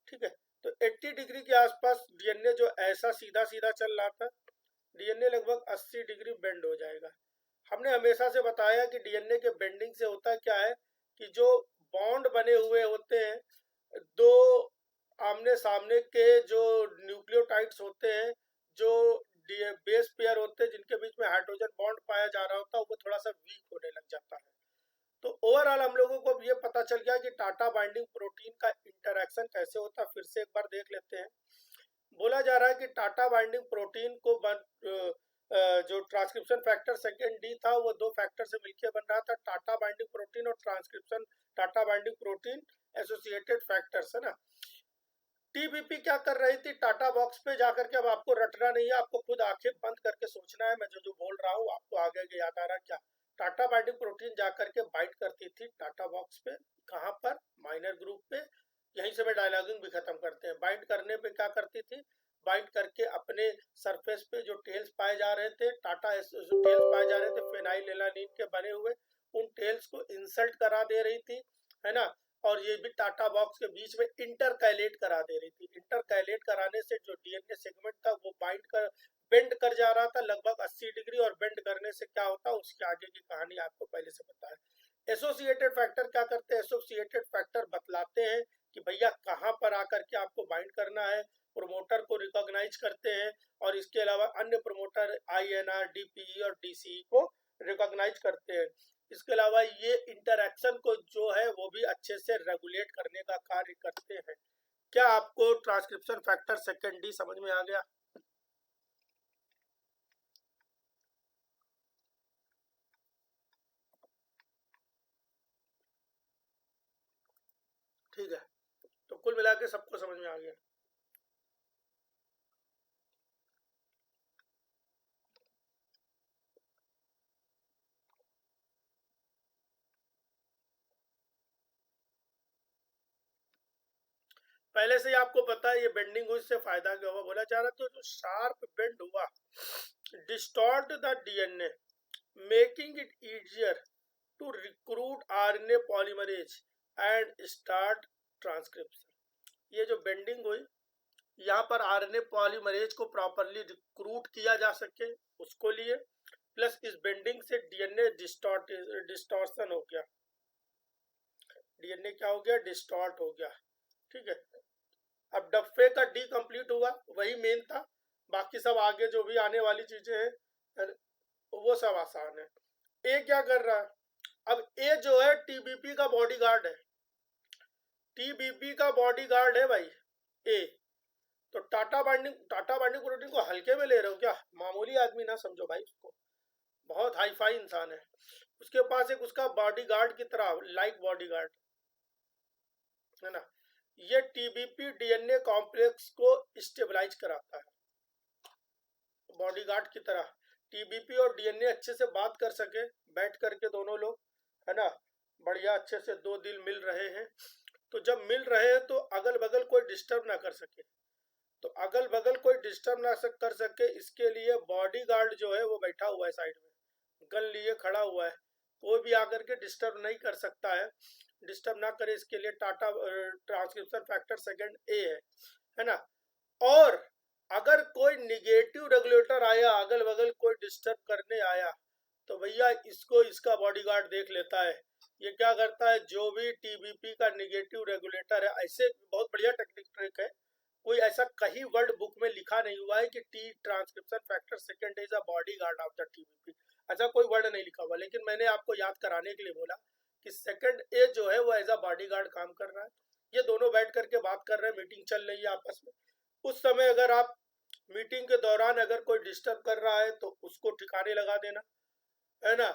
ठीक है, तो 80 डिग्री के आसपास डीएनए जो ऐसा सीधा सीधा चल रहा था, डीएनए लगभग 80 डिग्री बेंड हो जाएगा। हमने हमेशा से बताया कि डीएनए के बेंडिंग से होता क्या है कि जो बॉन्ड बने हुए होते हैं, दो आमने सामने के जो न्यूक्लियोटाइड्स होते हैं, जो बेस पेयर होते हैं, जिनके बीच में हाइड्रोजन बॉन्ड पाया जा रहा होता है, वो थोड़ा सा वीक होने लग जाता है। तो ओवरऑल हम लोगों को ये पता चल गया कि टाटा बाइंडिंग प्रोटीन का इंटरेक्शन कैसे होता है। फिर से एक बार देख लेते हैं। बोला जा रहा है कि टाटा बाइंडिंग प्रोटीन को जो ट्रांसक्रिप्शन फैक्टर सेकेंड डी था, वो दो फैक्टर से मिलकर बन रहा था, टाटा बाइंडिंग प्रोटीन और transcription Tata binding protein associated factors, है ना। टीबीपी क्या कर रही थी, टाटा बॉक्स पे जाकर के, अब आपको रटना नहीं है, आपको खुद आंखें बंद करके सोचना है, मैं जो जो बोल रहा हूँ आपको आगे आगे याद आ रहा है क्या। टाटा बाइंडिंग प्रोटीन जाकर के बाइंड करती थी टाटा बॉक्स पे, कहाँ पर, माइनर ग्रुप पे। यहीं से मैं डायलॉगिंग भी खत्म करते हैं। बाइंड करने पे क्या करती थी, बाइंड करके अपने सरफेस पे जो टेल्स पाए जा रहे थे, टाटा टेल्स पाए जा रहे थे फेनाइलेलानिन के बने हुए, उन टेल्स को इंसल्ट करा दे रही थी, है ना, और ये भी टाटा बॉक्स के बीच में इंटरकैलेट करा दे रही थी। इंटरकैलेट कराने से जो डीएनए सेगमेंट था वो बाइंड कर बेंड कर जा रहा था लगभग 80 डिग्री, और बेंड करने से क्या होता है उसके आगे की कहानी आपको पहले से पता है। एसोसिएटेड फैक्टर क्या करते हैं, एसोसिएटेड फैक्टर बतलाते हैं कि भैया कहाँ पर आकर के आपको बाइंड करना है, प्रोमोटर को रिकॉग्नाइज करते हैं, और इसके अलावा अन्य प्रोमोटर आईएनआर, डीपीई और डीसीई को रिकॉग्नाइज करते हैं। इसके अलावा ये इंटरैक्शन को जो है वो भी अच्छे से रेगुलेट करने का कार्य करते हैं। क्या आपको ट्रांसक्रिप्शन फैक्टर सेकेंड डी समझ में आ गया? ठीक है, तो कुल मिला के सबको समझ में आ गया। पहले से ही आपको पता है ये बेंडिंग हुई, इससे फायदा क्या हुआ, बोला जा रहा था जो शार्प बेंड हुआ, distort the DNA making it easier to recruit RNA polymerase and start transcription. ये जो बेंडिंग हुई, यहाँ पर आरएनए पॉलीमरेज को प्रॉपरली रिक्रूट किया जा सके उसको लिए, प्लस इस बेंडिंग से डीएनए डिस्टॉर्शन हो गया, डीएनए क्या हो गया, डिस्टॉर्ट हो गया, ठीक है। अब डब्बे का डी कंप्लीट हुआ, वही मेन था, बाकी सब आगे जो भी आने वाली चीजें हैं वो सब आसान है। ए क्या कर रहा है, अब ए जो है टीबीपी का बॉडीगार्ड है, टीबीपी का बॉडीगार्ड है भाई ए। तो टाटा बाइंडिंग प्रोटीन को हल्के में ले रहे हो क्या, मामूली आदमी ना समझो भाई उसको, बहुत हाई फाई इंसान है। उसके पास एक उसका बॉडीगार्ड की तरह लाइक बॉडीगार्ड, है ना। ये टीबीपी डीएनए कॉम्प्लेक्स को स्टेबलाइज कराता है, बॉडीगार्ड की तरह। टीबीपी और डीएनए अच्छे से बात कर सके, बैठ करके दोनों लोग, है ना, बढ़िया अच्छे से दो दिल मिल रहे हैं, तो जब मिल रहे हैं तो अगल बगल कोई डिस्टर्ब ना कर सके, तो अगल बगल कोई डिस्टर्ब ना कर सके, इसके लिए बॉडीगार्ड जो है वो बैठा हुआ है साइड में, गन लिए खड़ा हुआ है, कोई भी आकर के डिस्टर्ब नहीं कर सकता है। डिस्टर्ब ना करे इसके लिए टाटा ट्रांसक्रिप्शन फैक्टर सेकंड ए है ना। और अगर कोई निगेटिव रेगुलेटर आया, अगल बगल कोई डिस्टर्ब करने आया, तो भैया इसको इसका बॉडीगार्ड देख लेता है। ये क्या करता है, जो भी टीबीपी का निगेटिव रेगुलेटर है, ऐसे बहुत बढ़िया टेक्निक ट्रिक है, कोई ऐसा कहीं वर्ड बुक में लिखा नहीं हुआ है कि T transcription factor second is a bodyguard of the TBP, ऐसा कोई वर्ड नहीं लिखा हुआ, लेकिन मैंने आपको याद कराने के लिए बोला कि सेकंड ए जो है वो एज अ बॉडीगार्ड काम कर रहा है। ये दोनों बैठ करके बात कर रहे हैं, मीटिंग चल रही है आपस में। उस समय अगर आप मीटिंग के दौरान अगर कोई डिस्टर्ब कर रहा है तो उसको ठिकाने लगा देना, है ना।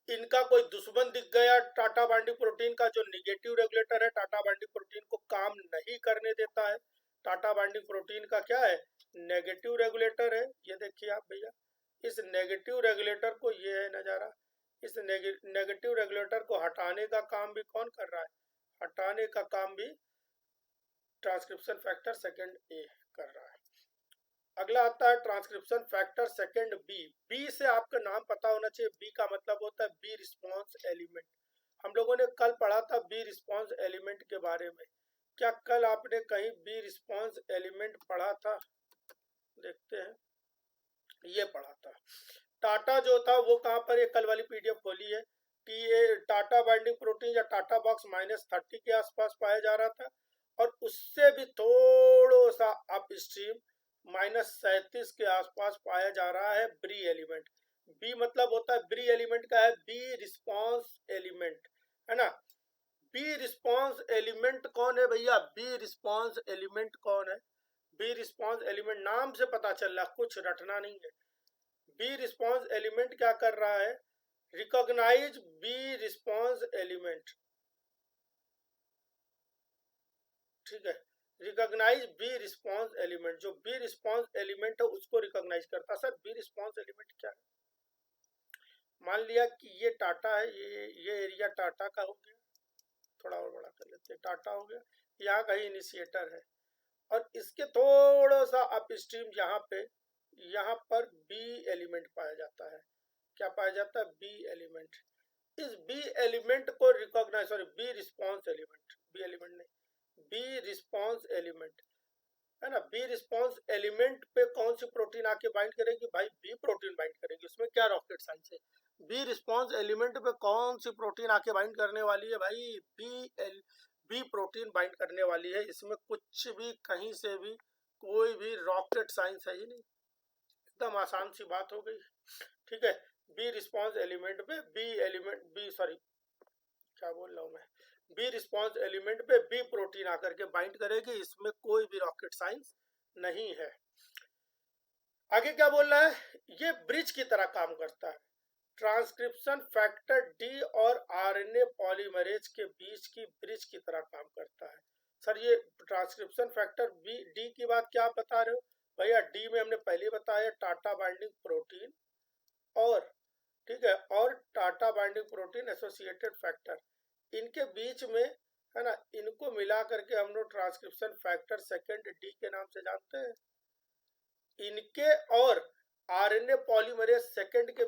इनका कोई दुश्मन दिख गया, टाटा बाइंडिंग प्रोटीन का जो निगेटिव रेगुलेटर है, टाटा बाइंडिंग प्रोटीन को काम नहीं करने देता है। टाटा बाइंडिंग प्रोटीन का क्या है, नेगेटिव रेगुलेटर है। ये देखिए आप भैया, इस नेगेटिव रेगुलेटर को, ये है नज़ारा, इस नेगेटिव रेगुलेटर को हटाने का काम भी कौन कर रहा है, हटाने का काम भी ट्रांसक्रिप्शन फैक्टर सेकंड ए कर रहा है। अगला आता है transcription factor second B. B से आपका नाम पता होना चाहिए, बी का मतलब होता है बी रिस्पॉन्स एलिमेंट। हम लोगों ने कल पढ़ा था बी रिस्पॉन्स एलिमेंट के बारे में। क्या कल आपने कहीं बी रिस्पॉन्स एलिमेंट पढ़ा था, देखते हैं। ये पढ़ा था। टाटा जो था वो कहाँ पर, ये कल वाली पीडीएफ खोली है, टाटा बाइंडिंग प्रोटीन या टाटा बॉक्स -30 के आसपास पाया जा रहा था, और उससे भी थोड़ा सा अप स्ट्रीम -37 के आसपास पाया जा रहा है ब्री एलिमेंट। बी मतलब होता है, ब्री एलिमेंट का है बी रिस्पॉन्स एलिमेंट, है ना। बी रिस्पॉन्स एलिमेंट कौन है भैया, बी रिस्पॉन्स एलिमेंट कौन है, बी रिस्पॉन्स एलिमेंट नाम से पता चल रहा, कुछ रटना नहीं है। बी रिस्पॉन्स एलिमेंट क्या कर रहा है, रिकॉग्नाइज बी रिस्पॉन्स एलिमेंट, ठीक है। रिकॉग्नाइज बी रिस्पॉन्स एलिमेंट, जो बी रिस्पॉन्स एलिमेंट है उसको रिकॉग्नाइज करता है। सर बी रिस्पॉन्स एलिमेंट क्या है, मान लिया कि ये टाटा है, ये एरिया टाटा का हो गया, थोड़ा और बड़ा कर लेते हैं, टाटा हो गया, यहाँ का ही इनिशिएटर है, और इसके थोड़ा सा अप स्ट्रीम यहाँ पर बी एलिमेंट पाया जाता है। क्या पाया जाता है, बी एलिमेंट। इस बी एलिमेंट को recognise, sorry B response element, B element नहीं, बी रिस्पॉन्स एलिमेंट, है ना। बी रिस्पॉन्स एलिमेंट पे कौन सी प्रोटीन आके बाइंड करेगी भाई, बी प्रोटीन बाइंड करेगी। उसमें क्या रॉकेट साइंस है, बी रिस्पॉन्स एलिमेंट पे कौन सी प्रोटीन आके बाइंड करने वाली है भाई, बी प्रोटीन बाइंड करने वाली है। इसमें कुछ भी कहीं से भी कोई भी रॉकेट साइंस है ही नहीं, एकदम आसान सी बात हो गई, ठीक है। बी रिस्पॉन्स एलिमेंट पे क्या बोल रहा हूँ मैं, बी रिस्पॉन्स एलिमेंट पे बी प्रोटीन आकर के बाइंड करेगी, इसमें कोई भी रॉकेट साइंस नहीं है। आगे क्या बोल रहा है, ये ब्रिज की तरह काम करता है। ट्रांसक्रिप्शन फैक्टर डी और आरएनए पॉलीमरेज के बीच की ब्रिज की तरह काम करता है। सर ये ट्रांसक्रिप्शन फैक्टर बी डी की बात क्या आप बता रहे हो भैया, डी में हमने पहले बताया टाटा बाइंडिंग प्रोटीन, और ठीक है, और Tata binding protein associated factor, इनके बीच में, है ना, इनको मिला करके हम लोग ट्रांसक्रिप्शन फैक्टर सेकंड डी के नाम से जानते हैं। इनके और आरएनए पॉलीमरेज सेकंड के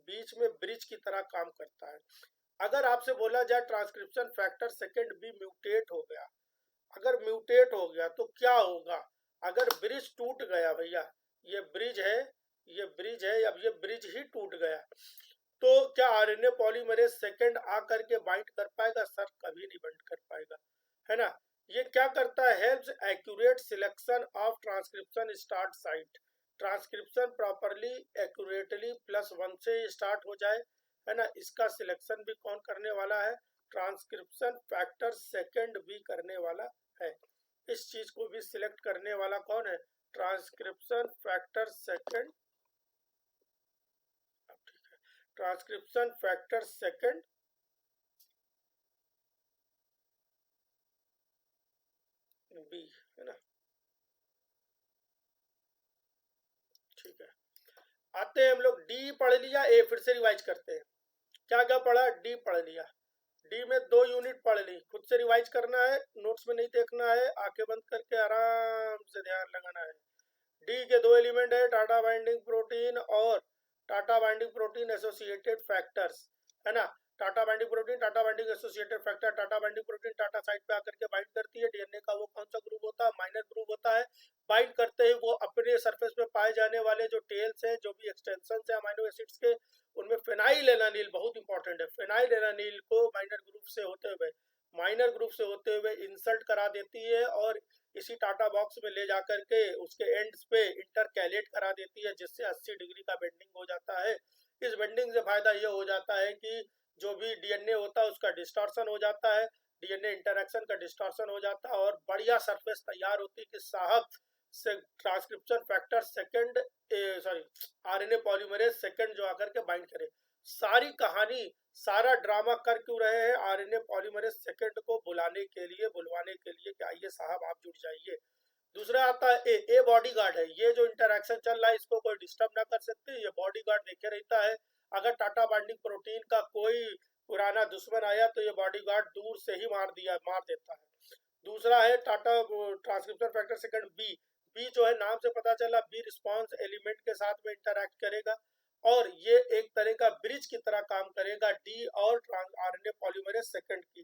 बीच में ब्रिज की तरह काम करता है। अगर आपसे बोला जाए transcription factor second B mutate हो गया, अगर म्यूटेट हो गया तो क्या होगा, अगर ब्रिज टूट गया भैया, ये ब्रिज है, ये ब्रिज है, अब ये ब्रिज ही टूट गया, तो क्या आरएनए पॉलीमरेज सेकंड आकर के बाइंड कर पाएगा, सर कभी नहीं बाइंड कर पाएगा, है ना। ये क्या करता है, helps accurate selection of transcription start site, transcription properly accurately +1 से स्टार्ट हो जाए, है ना। इसका सिलेक्शन भी कौन करने वाला है, ट्रांसक्रिप्शन फैक्टर सेकंड भी करने वाला है। इस चीज को भी सिलेक्ट करने वाला कौन है, transcription factor second, transcription factor second B, है ना, ठीक है। आते हैं हम लोग, डी पढ़ लिया, ए फिर से रिवाइज करते हैं। क्या क्या पढ़ा, डी पढ़ लिया, डी में 2 यूनिट पढ़ ली, खुद से रिवाइज करना है, नोट्स में नहीं देखना है, आंखें बंद करके आराम से ध्यान लगाना है। डी के 2 एलिमेंट है, टाटा बाइंडिंग प्रोटीन और Tata binding protein associated factors, है ना। Tata binding protein, TATA binding associated factor, Tata binding protein Tata site पे आकर के बाइंड करती है। डीएनए का वो कौन सा ग्रुप होता है? माइनर ग्रुप होता है। बाइंड करते ही वो अपने सरफेस पे पाए जाने वाले जो टेल्स है, जो भी एक्सटेंशन है अमीनो एसिड्स के, उनमें फिनाइल एलानिल बहुत इंपॉर्टेंट है, फिनाइल एलानिल को माइनर ग्रुप से होते हुए इंसर्ट करा देती है और इसी टाटा बॉक्स में ले जाकर के उसके एंड्स पे इंटरकैलेट करा देती है, जिससे 80 डिग्री का बेंडिंग हो जाता है। इस बेंडिंग से फायदा ये हो जाता है कि जो भी डीएनए होता है उसका डिस्टॉर्शन हो जाता है, डीएनए इंटरेक्शन का डिस्टॉर्शन हो जाता है और बढ़िया सरफेस तैयार होती है कि साहब से transcription factor second RNA polymerase second जो आकर के बाइंड करे। सारी कहानी, सारा ड्रामा कर क्यों रहे हैं? आरएनए पॉलीमरेज सेकंड को बुलवाने के लिए कि आइए साहब आप जुड़ जाइए। दूसरा आता है ए बॉडीगार्ड है। ये जो इंटरेक्शन चल रहा है इसको कोई डिस्टर्ब ना कर सकते, ये बॉडीगार्ड देखे रहता है। अगर टाटा बाइंडिंग प्रोटीन का कोई पुराना दुश्मन आया तो ये बॉडीगार्ड दूर से ही मार देता है। दूसरा है TATA transcription factor second B जो है नाम से पता चला, बी रिस्पॉन्स एलिमेंट के साथ में इंटरैक्ट करेगा और ये एक तरह का ब्रिज की तरह काम करेगा डी और आरएनए पॉलीमरेज सेकंड के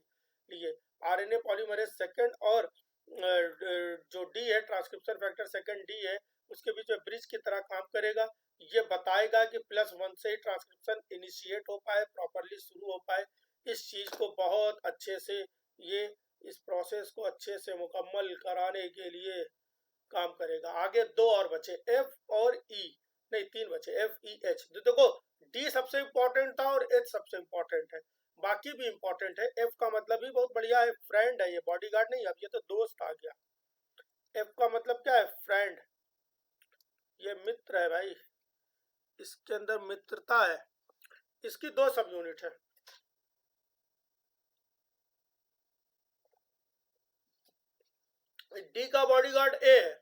लिए। आरएनए पॉलीमरेज सेकंड और जो डी है ट्रांसक्रिप्शन फैक्टर सेकंड डी है, उसके बीच में ब्रिज की तरह काम करेगा। ये बताएगा कि +1 से ही ट्रांसक्रिप्शन इनिशिएट हो पाए, प्रॉपरली शुरू हो पाए। इस चीज को बहुत अच्छे से ये इस प्रोसेस को अच्छे से मुकम्मल कराने के लिए काम करेगा। आगे दो और बचे, एफ और ई, नहीं 3 बचे, एफ ई एच। देखो डी सबसे इंपॉर्टेंट था और एच सबसे इंपॉर्टेंट है, बाकी भी इंपॉर्टेंट है। एफ का मतलब भी बहुत बढ़िया है, फ्रेंड है, ये बॉडीगार्ड नहीं, अब ये तो दोस्त आ गया। एफ का मतलब क्या है? फ्रेंड, ये मित्र है भाई, इसके अंदर मित्रता है। इसकी 2 सब यूनिट है, डी का बॉडीगार्ड ए है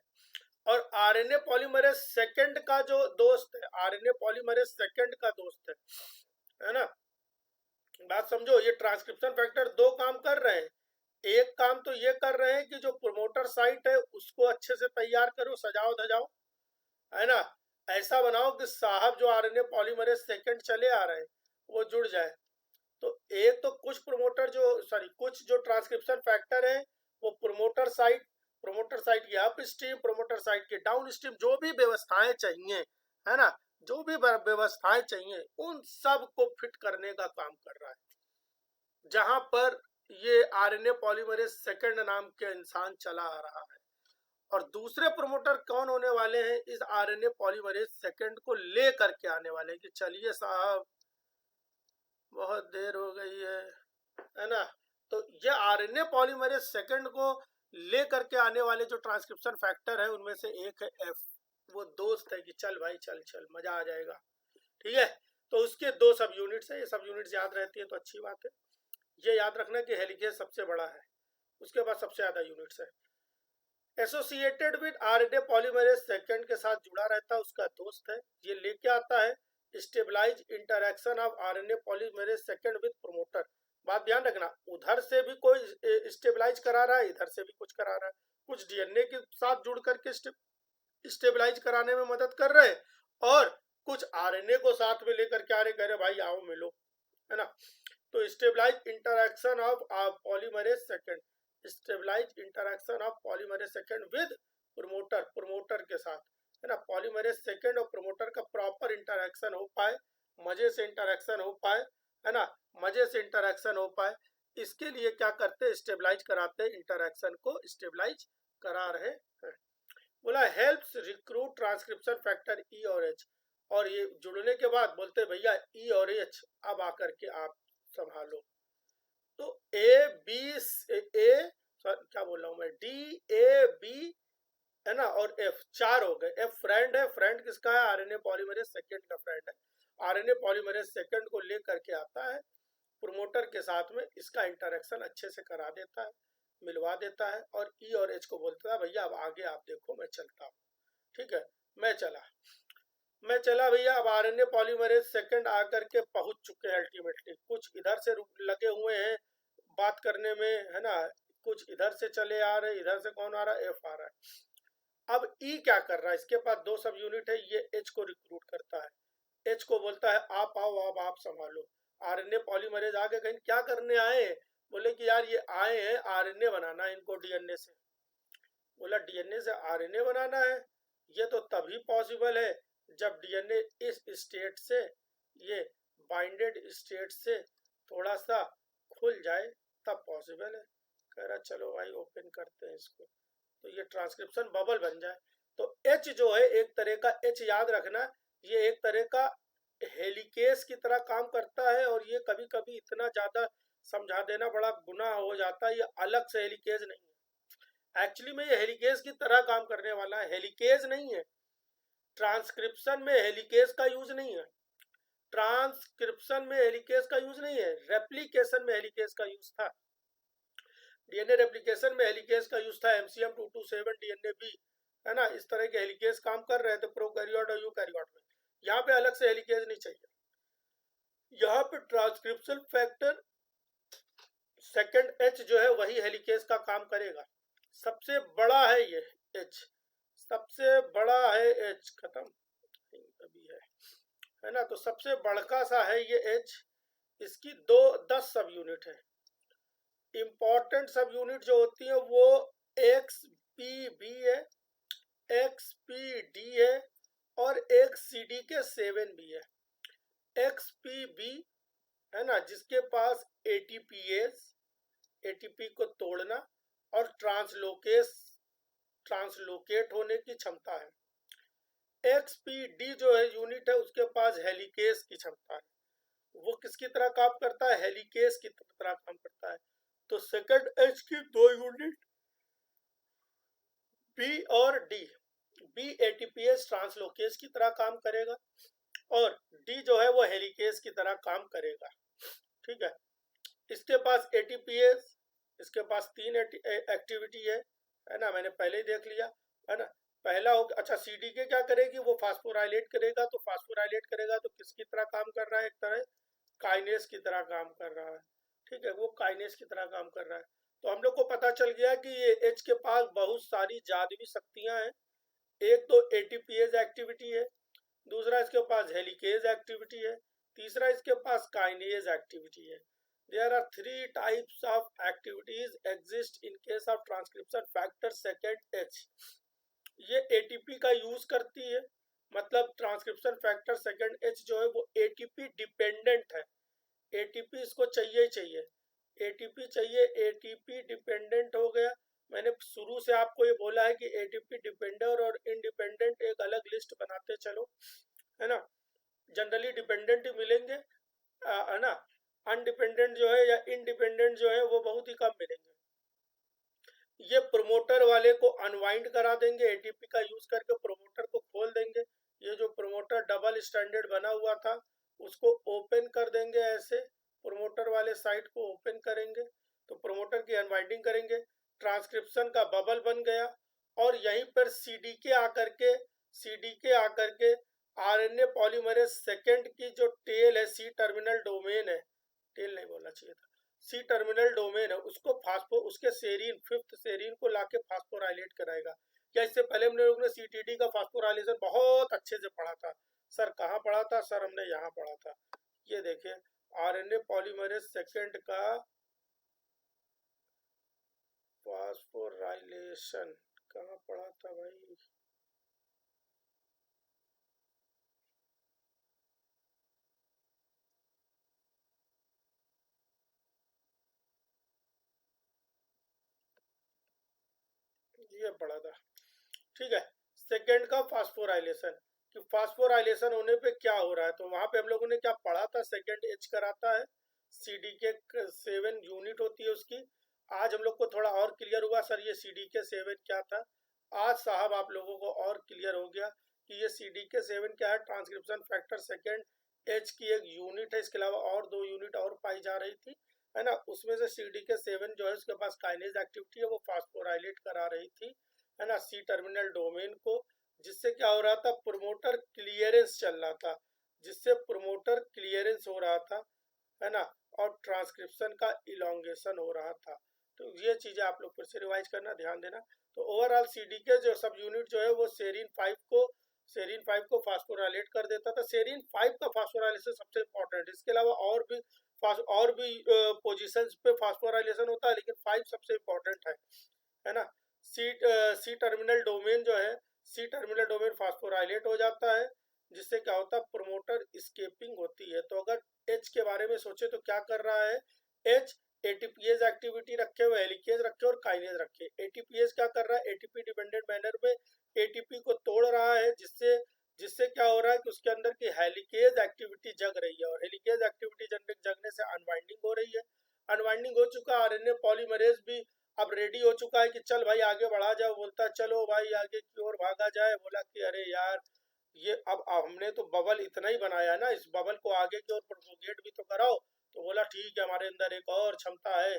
और आरएनए पॉलीमरेज सेकंड का जो दोस्त है, आरएनए पॉलीमरेज सेकंड का दोस्त है ना। बात समझो, ये ट्रांसक्रिप्शन फैक्टर 2 काम कर रहे हैं। एक काम तो ये कर रहे हैं कि जो प्रोमोटर साइट है उसको अच्छे से तैयार करो, सजाओ धजाओ, है ना, ऐसा बनाओ कि साहब जो आरएनए पॉलीमरेज सेकंड चले आ रहे हैं वो जुड़ जाए। तो एक तो कुछ जो ट्रांसक्रिप्शन फैक्टर है वो प्रोमोटर साइट की अप स्ट्रीम, प्रोमोटर साइट की डाउन स्ट्रीम, जो भी व्यवस्थाएं चाहिए, है ना, जो भी व्यवस्थाएं चाहिए उन सब को फिट करने का काम कर रहा है। जहां पर ये आरएनए पॉलीमरेज सेकंड नाम के इंसान चला आ रहा है। और दूसरे प्रमोटर कौन होने वाले हैं? इस आरएनए पॉलीमरेज सेकंड को ले करके आने वाले हैं कि चलिए साहब बहुत देर हो गई है ना। तो ये आरएनए पॉलीमरेज सेकंड को ले करके आने वाले जो ट्रांसक्रिप्शन फैक्टर है उनमें से एक है एफ। वो दोस्त है कि चल भाई चल चल मजा आ जाएगा, ठीक है। तो उसके 2 सब यूनिट्स है, ये सब यूनिट्स याद रहती है तो अच्छी बात है। ये याद रखना कि हेलिकेज सबसे बड़ा है, उसके बाद सबसे ज्यादा यूनिट्स है। Associated with RNA polymerase second के साथ जुड़ा रहता है, उसका दोस्त है। ये लेके आता है stabilise interaction of RNA polymerase second with promoter. बात ध्यान रखना, उधर से भी कोई स्टेबलाइज करा रहा है, इधर से भी कुछ करा रहा है। कुछ डीएनए के साथ जुड़ करके स्टेबलाइज कराने में मदद कर रहे हैं और कुछ आरएनए को साथ में लेकर के आ रहे, कह रहे भाई आओ मिलो, है ना। तो stabilise interaction of polymerase second, stabilise interaction of polymerase second with promoter के साथ, है ना। पॉलीमरेज सेकंड और प्रोमोटर का प्रॉपर इंटरेक्शन हो पाए, मजे से इंटरेक्शन हो पाए, है ना, मजे से इंटरेक्शन हो पाए, इसके लिए क्या करते? स्टेबलाइज कराते, इंटरेक्शन को स्टेबलाइज करा रहे हैं। बोला हेल्प्स रिक्रूट ट्रांसक्रिप्शन फैक्टर ई और एच। और ये जुड़ने के बाद बोलते भैया ई और एच अब आकर के आप संभालो। तो ए बी ए क्या बोल रहा हूं मैं, डी ए बी, है ना, और एफ 4 हो गए। एफ फ्रेंड है, फ्रेंड किसका है? आरएनए पॉलीमरेज सेकंड का फ्रेंड है। आरएनए पॉलीमरेज सेकंड को लेकर के आता है प्रोमोटर के साथ में, इसका इंटरेक्शन अच्छे से करा देता है, मिलवा देता है और ई और एच को बोलता है भैया अब आगे आप देखो मैं चलता हूँ, ठीक है। मैं चला भैया। अब आरएनए पॉलीमरेज सेकंड आकर के पहुंच चुके हैं अल्टीमेटली। कुछ इधर से लगे हुए हैं बात करने में, है ना, कुछ इधर से चले आ रहे, इधर से कौन आ रहा है? एफ आ रहा है। अब ई क्या कर रहा है? इसके पास 2 सब यूनिट है, ये एच को रिक्रूट करता है, एच को बोलता है आप आओ, अब आप संभालो। आरएनए पॉलीमरेज आगे कहीं क्या करने आए हैं? बोले कि यार ये आए हैं आरएनए बनाना है इनको डीएनए से। बोला डीएनए से आरएनए बनाना है, ये तो तभी पॉसिबल है जब डीएनए इस स्टेट से ये बाइंडेड स्टेट से थोड़ा सा खुल जाए तब पॉसिबल है। कह रहा चलो भाई ओपन करते हैं इसको, तो ये ट्रांसक्रिप्शन बबल बन जाए। तो एच जो है एक तरह का, एच याद रखना, ये एक तरह का हेलिकेस की तरह काम करता है, और ये कभी कभी इतना ज्यादा समझा देना बड़ा गुनाह हो जाता है। ये अलग से हेलिकेज नहीं है, एक्चुअली में ये हेलिकेज की तरह काम करने वाला है, हेलिकेज नहीं है। ट्रांसक्रिप्शन में हेलिकेज का यूज नहीं है, ट्रांसक्रिप्शन में हेलिकेज का यूज नहीं है, रेप्लिकेशन में हेलिकेज का यूज था। डीएनए रेप्लिकेशन में हेलिकेज का यूज था, एमसीएम 227 डीएनए बी, है ना, इस तरह के हेलिकेज काम कर रहे थे प्रोकैरियोट और यूकैरियोट में। यहाँ पे अलग से हेलिकेज नहीं चाहिए। यहाँ पे ट्रांसक्रिप्शन फैक्टर सेकंड एच जो है वही हेलिकेज का काम करेगा। सबसे बड़ा है ये एच, सबसे बड़ा है एच, खत्म अभी है ना। तो सबसे बड़का सा है ये एच, इसकी 10 सब यूनिट है। इंपॉर्टेंट सब यूनिट जो होती है वो एक्स पी बी है, एक्स पी डी है, और एक्स सी डी के 7 भी है। एक्स पी बी है ना, जिसके पास एटीपीएस, एटीपी को तोड़ना और ट्रांसलोकेट होने की क्षमता है। एक्सपीडी जो है यूनिट है, उसके पास हेलिकेज की क्षमता है। वो किसकी तरह काम करता है? हेलिकेज की तरह काम करता है। तो सेकंड एच की 2 यूनिट बी और डी, बी एटीपीएस ट्रांसलोकेज की तरह काम करेगा और डी जो है वो हेलिकेज की तरह काम करेगा। ठीक है, इसके पास एटीपीएस, इसके पास 3 एक्टिविटी है ना, मैंने पहले ही देख लिया, है ना। पहला हो, अच्छा सीडी के क्या करेगी? वो फास्फोराइलेट करेगा। तो फास्फोराइलेट करेगा तो किसकी तरह काम कर रहा है? एक तरह काइनेस की तरह काम कर रहा है। ठीक है, वो काइनेस की तरह काम कर रहा है। तो हम लोग को पता चल गया कि ये एच के पास बहुत सारी जादुई शक्तियां हैं। एक तो एटीपीएज एक्टिविटी है, दूसरा इसके पास हेलिकेज एक्टिविटी है, तीसरा इसके पास काइनेज एक्टिविटी है। There are 3 types of activities exist in case of transcription factor second H. ये ATP का यूज करती है, मतलब ट्रांसक्रिप्शन फैक्टर सेकंड H जो है वो ATP डिपेंडेंट है। ATP इसको चाहिए ही चाहिए, ATP चाहिए, ATP डिपेंडेंट हो गया। मैंने शुरू से आपको ये बोला है कि ATP डिपेंडेंट और इंडिपेंडेंट एक अलग लिस्ट बनाते चलो, है ना। जनरली डिपेंडेंट ही मिलेंगे, है ना। अनडिपेंडेंट जो है या इंडिपेंडेंट जो है वो बहुत ही कम मिलेंगे। ये प्रोमोटर वाले को अनवाइंड करा देंगे, एटीपी का यूज करके प्रोमोटर को खोल देंगे। ये जो प्रोमोटर डबल स्टैंडर्ड बना हुआ था उसको ओपन कर देंगे, ऐसे प्रोमोटर वाले साइट को ओपन करेंगे तो प्रोमोटर की अनवाइंडिंग करेंगे, ट्रांसक्रिप्शन का बबल बन गया। और यहीं पर सीडीके आकर के आरएनए पॉलीमरेज सेकेंड की जो टेल है, सी टर्मिनल डोमेन है, टेल नहीं बोलना चाहिए था, सी टर्मिनल डोमेन है, उसको उसके सेरीन, 5th सेरीन को लाके फास्फोराइलेट कराएगा। क्या इससे पहले हम लोगों ने सीटीडी का फास्फोराइलेशन बहुत अच्छे से पढ़ा था? सर कहाँ पढ़ा था? सर हमने यहाँ पढ़ा था। ये देखिए आरएनए पॉलीमरेज सेकेंड का फास्फोराइलेशन कहाँ पढ़ा था भाई? ये पढ़ा था, ठीक है। सेकेंड का फास्फोराइलेशन, कि फास्फोराइलेशन होने पे क्या हो रहा है, तो वहां पे हम लोगों ने क्या पढ़ा था? सेकेंड एच कराता है, सीडी के 7 यूनिट होती है उसकी। आज हम लोग को थोड़ा और क्लियर हुआ सर ये सीडी के 7 क्या था। आज साहब आप लोगों को और क्लियर हो गया कि ये सीडी के 7 क्या है। ट्रांसक्रिप्शन फैक्टर सेकेंड एच की एक यूनिट है, इसके अलावा और 2 यूनिट और पाई जा रही थी, है ना। उसमें से सीडी के 7 जो है उसके पास काइनेज एक्टिविटी है, वो फास्फोराइलेट करा रही थी, है ना, सी टर्मिनल डोमेन को, जिससे क्या हो रहा था? प्रोमोटर क्लियरेंस चल रहा था, जिससे प्रोमोटर क्लियरेंस हो रहा था, है ना, और ट्रांसक्रिप्शन का इलोंगेशन हो रहा था। तो ये चीजें आप लोग फिर से रिवाइज करना, ध्यान देना। तो ओवरऑल सीडी के जो सब यूनिट जो है वो सेरीन 5 को सेरीन 5 को फास्फोराइलेट कर देता था। सेरीन 5 का फास्फोराइलेशन सबसे इंपॉर्टेंट है, इसके अलावा और भी पोजीशंस पे फास्फोराइलेशन होता है, लेकिन 5 सबसे इंपॉर्टेंट है ना। सी टर्मिनल डोमेन जो है, सी टर्मिनल डोमेन फास्फोराइलेट हो जाता है, जिससे क्या होता है, प्रोमोटर स्केपिंग होती है। तो अगर एच के बारे में सोचे तो क्या कर रहा है, एच एटीपीएज एक्टिविटी रखे हुए, हेलिकेज रखे और काइनेज रखे। एटीपीएज क्या कर रहा है, एटीपी डिपेंडेंट मैनर में एटीपी को तोड़ रहा है, जिससे जिससे क्या हो रहा है कि उसके अंदर की हेलिकेज एक्टिविटी जग रही है, और हेलिकेज एक्टिविटी जगने से अनवाइंडिंग हो रही है। अनवाइंडिंग हो चुका, आरएनए पॉलीमरेज भी अब रेडी हो चुका है कि चल भाई आगे बढ़ा जाओ। बोलता है चलो भाई आगे की ओर भागा जाए। बोला कि अरे यार, ये अब हमने तो बबल इतना ही बनाया ना, इस बबल को आगे की ओर प्रोपोगेट भी तो कराओ। तो बोला ठीक है, हमारे अंदर एक और क्षमता है,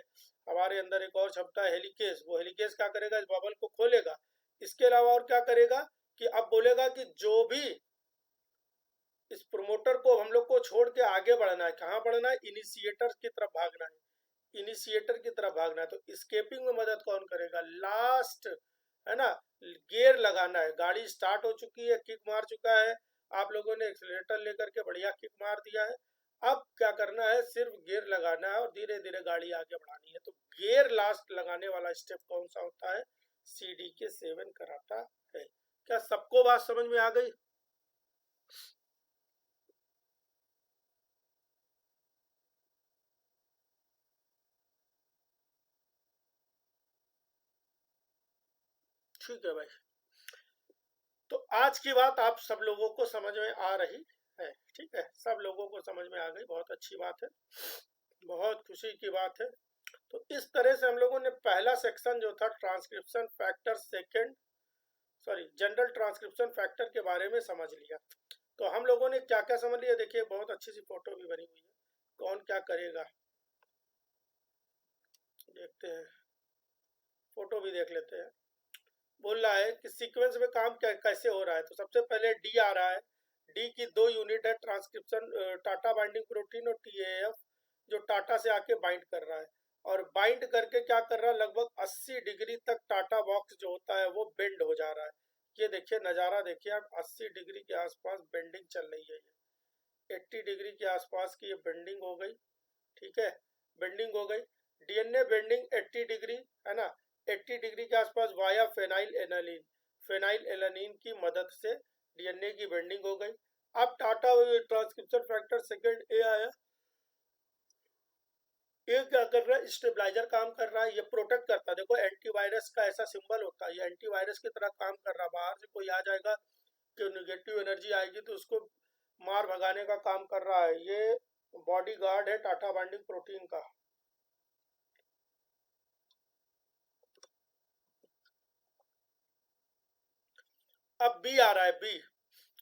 हमारे अंदर एक और क्षमता है हेलिकेज। वो हेलिकेज क्या करेगा, इस बबल को खोलेगा। इसके अलावा और क्या करेगा कि अब बोलेगा कि जो भी इस प्रोमोटर को हम लोग को छोड़ के आगे बढ़ना है, कहाँ बढ़ना है, इनिशिएटर की तरफ भागना है, इनिशिएटर की तरफ भागना है। तो स्केपिंग में मदद कौन करेगा, लास्ट है ना, गियर लगाना है। गाड़ी स्टार्ट हो चुकी है, किक मार चुका है, आप लोगों ने एक्सीलरेटर लेकर के बढ़िया किक मार दिया है। अब क्या करना है, सिर्फ गियर लगाना है और धीरे धीरे गाड़ी आगे बढ़ानी है। तो गियर लास्ट लगाने वाला स्टेप कौन सा होता है, CDK7 कराता है। क्या सबको बात समझ में आ गई? ठीक है भाई, तो आज की बात आप सब लोगों को समझ में आ रही है? ठीक है, सब लोगों को समझ में आ गई, बहुत अच्छी बात है, बहुत खुशी की बात है। तो इस तरह से हम लोगों ने पहला सेक्शन जो था transcription factor second, sorry general transcription factor के बारे में समझ लिया। तो हम लोगों ने क्या क्या समझ लिया, देखिए बहुत अच्छी सी फोटो भी बनी हुई है, कौन क्या करेगा देखते हैं, फोटो भी देख लेते हैं। बोल रहा है कि सीक्वेंस में काम कैसे हो रहा है। तो सबसे पहले डी आ रहा है, डी की 2 यूनिट है ट्रांसक्रिप्शन, टाटा बाइंडिंग प्रोटीन और TAF, जो टाटा से आके बाइंड कर रहा है, और बाइंड करके क्या कर रहा है, लगभग 80 डिग्री तक टाटा बॉक्स जो होता है वो बेंड हो जा रहा है। ये देखिए नज़ारा देखिए आप, 80 डिग्री के आसपास बेंडिंग चल रही है, ये 80 डिग्री के आसपास की ये बेंडिंग हो गई। ठीक है, बेंडिंग हो गई, DNA बेंडिंग 80 डिग्री है ना, 80 डिग्री के आसपास वाया फेनाइल एलानिन की मदद से DNA की बेंडिंग हो गई। अब टाटा ट्रांसक्रिप्शन फैक्टर सेकंड ए आया, ये क्या कर रहा है, स्टेबलाइजर काम कर रहा है, ये प्रोटेक्ट करता है। देखो एंटीवायरस का ऐसा सिंबल होता है, ये एंटीवायरस की तरह काम कर रहा है। बाहर से कोई आ जाएगा जो निगेटिव एनर्जी आएगी तो उसको मार भगाने का काम कर रहा है। ये बॉडी गार्ड है टाटा बाइंडिंग प्रोटीन का। अब बी आ रहा है, बी,